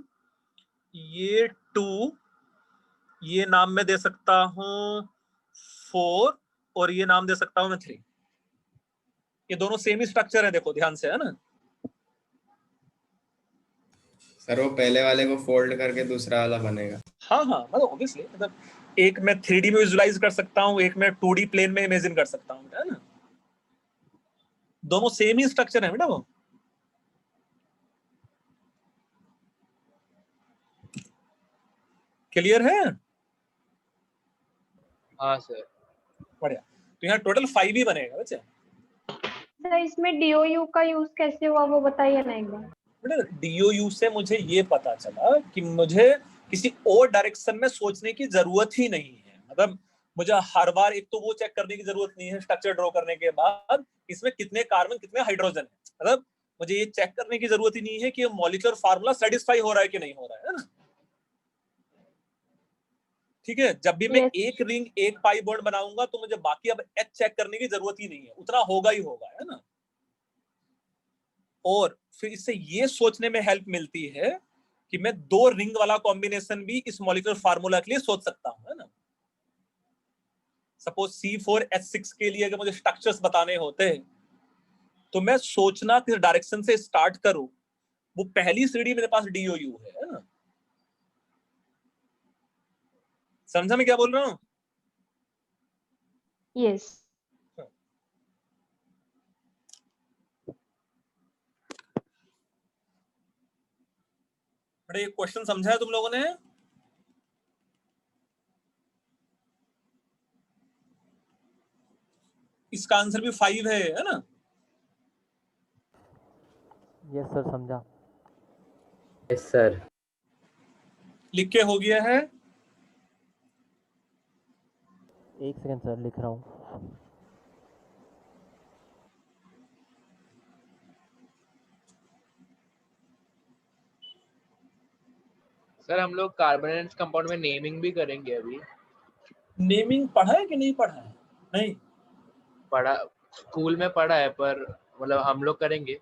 ये 2, ये नाम मैं दे सकता हूं 4, और ये नाम दे सकता हूं मैं 3। ये दोनों सेम ही स्ट्रक्चर है, देखो ध्यान से, है ना। सर वो पहले वाले को फोल्ड करके दूसरा वाला बनेगा। हाँ हाँ, मतलब ऑब्वियसली, मतलब एक मैं 3D में विजुलाइज कर सकता हूँ, एक मैं 2D प्लेन में इमेजिन कर सकता हूँ, है ना। दोनों सेम ही स्ट्रक्चर है बेटा वो। क्लियर है? हाँ सर। बढ़िया। तो यहाँ टोटल 5 ही बनेगा बच्चे। सर इसमें DOU का यूज कैसे हुआ वो बताइए ना एक बार। बेटा DOU से मुझे ये पता चला कि मुझे किसी और डायरेक्शन में सोचने की जरूरत ही नहीं है। मतलब मुझे हर बार एक तो वो चेक करने की जरूरत नहीं है स्ट्रक्चर ड्रॉ करने के बाद इसमें कितने कार्बन कितने हाइड्रोजन है। मतलब मुझे ये चेक करने की जरूरत ही नहीं है कि मॉलिक्यूलर फार्मूला सेटिस्फाई हो रहा है कि नहीं हो रहा है ना। ठीक है, जब भी मैं एक रिंग एक पाई बॉन्ड बनाऊंगा तो मुझे बाकी अब एच चेक करने की जरूरत ही नहीं है, उतना होगा ही होगा, है ना। और फिर इससे ये सोचने में हेल्प मिलती है कि मैं 2 रिंग वाला कॉम्बिनेशन भी इस मॉलिक्यूलर फार्मूला के लिए सोच सकता हूं, है ना। सपोज C4H6 के लिए अगर मुझे स्ट्रक्चर्स बताने होते हैं तो मैं सोचना किस डायरेक्शन से स्टार्ट करूं, वो पहली सीढ़ी मेरे पास DOU है ना। समझा मैं क्या बोल रहा हूं? यस। बड़े क्वेश्चन समझा है तुम लोगों ने? इसका आंसर भी 5 है ना। यस सर, समझा। Yes sir. लिख के हो गया है? एक सेकंड सर, लिख रहा हूँ। सर हम लोग कार्बोनेट कंपाउंड में नेमिंग भी करेंगे अभी। नेमिंग पढ़ा है कि नहीं पढ़ा है? नहीं पढ़ा, स्कूल में पढ़ा है, पर मतलब हम लोग करेंगे।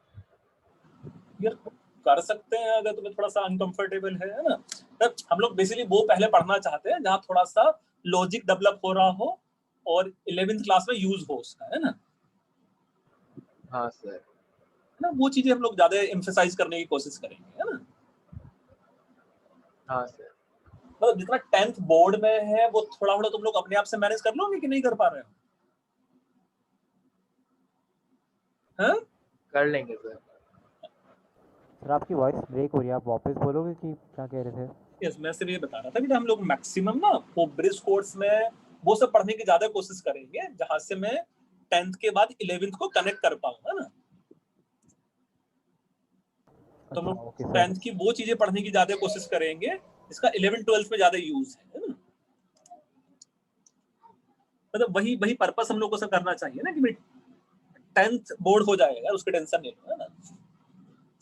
यार कर सकते हैं अगर तुम्हें थोड़ा सा अनकंफर्टेबल है ना। तब हम लोग बेसिकली वो पहले पढ़ना चाहते हैं जहां थोड़ा सा लॉजिक डेवलप हो रहा हो और 11th क्लास में यूज हो उसका, है ना। हाँ सर। है ना, वो चीजें हम लोग ज्यादा एम्फेसाइज करने की कोशिश करेंगे, है ना। हाँ सर। मतलब जितना 10th बोर्ड में है वो थोड़ा थोड़ा तुम लोग अपने आप से मैनेज कर लोगे कि नहीं कर पा रहे हो? हाँ? कर लेंगे सर। सर आपकी वॉइस ब्रेक हो रही है, आप वापस बोलोगे कि क्या कह रहे थे? यस, मैं सिर्फ ये बता रहा था कि हम लोग मैक्सिमम ना वो ब्रिज कोर्स में वो सब पढ़ने की ज्यादा कोशिश करेंगे जहां से मैं 10th के बाद 11th को कनेक्ट कर पाऊंगा ना। तो हम लोग 10th की वो चीजें पढ़ने की ज्यादा कोशिश करेंगे इसका 11th 12th में ज्यादा यूज है ना। मतलब वही पर्पस हम लोग को सब करना चाहिए ना कि 10th बोर्ड हो जाएगा उसकी टेंशन नहीं है ना।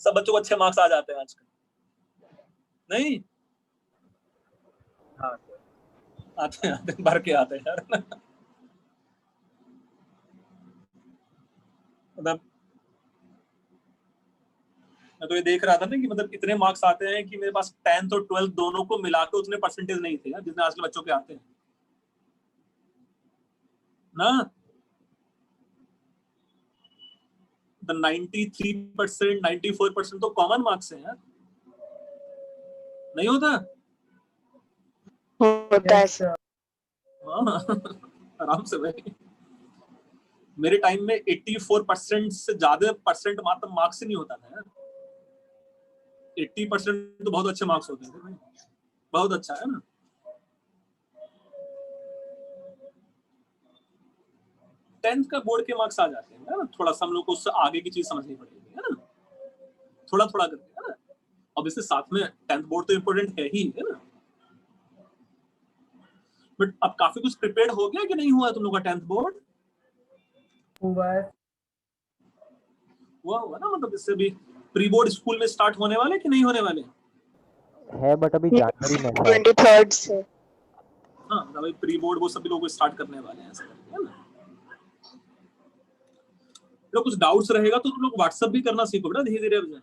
सब बच्चों को अच्छे मार्क्स आ जाते हैं आजकल, नहीं हाँ सर। आते भर के आते हैं यार। मतलब मैं तो ये देख रहा था ना कि मतलब इतने मार्क्स आते हैं कि मेरे पास 10th और 12th दोनों को मिला के उतने परसेंटेज नहीं थे जितने आजकल बच्चों के आते हैं ना। 93%, 94% तो कॉमन मार्क्स हैं यार, नहीं होता? होता है सर। हाँ आराम से भाई। मेरे टाइम में 84% से ज्यादा परसेंट मात्र मार्क्स ही नहीं होता था यार। 80% तो बहुत अच्छे मार्क्स होते थे भाई, बहुत अच्छा है ना। टेंथ का बोर्ड के मार्क्स आ जाते हैं ना, थोड़ा सा हम लोग को उससे आगे की चीज समझनी पड़ेगी, है ना, थोड़ा थोड़ा करके, है ना। अब इसके साथ में 10th बोर्ड तो इम्पोर्टेंट है ही, है ना। बट अब काफी कुछ प्रिपेयर्ड हो गया कि नहीं हुआ तुम लोग का 10th बोर्ड? हुआ है। हुआ ना, मतलब इससे भी प्री बोर्ड स्कूल में स्टार्ट होने वाले कि नहीं होने वाले है, बट अभी जनवरी में 23rd से। हाँ, भाई प्री बोर्ड वो सभी लोग स्टार्ट करने वाले हैं, है ना। तो कुछ डाउट्स रहेगा तो तुम लोग व्हाट्सएप भी करना सीखो बेटा धीरे धीरे।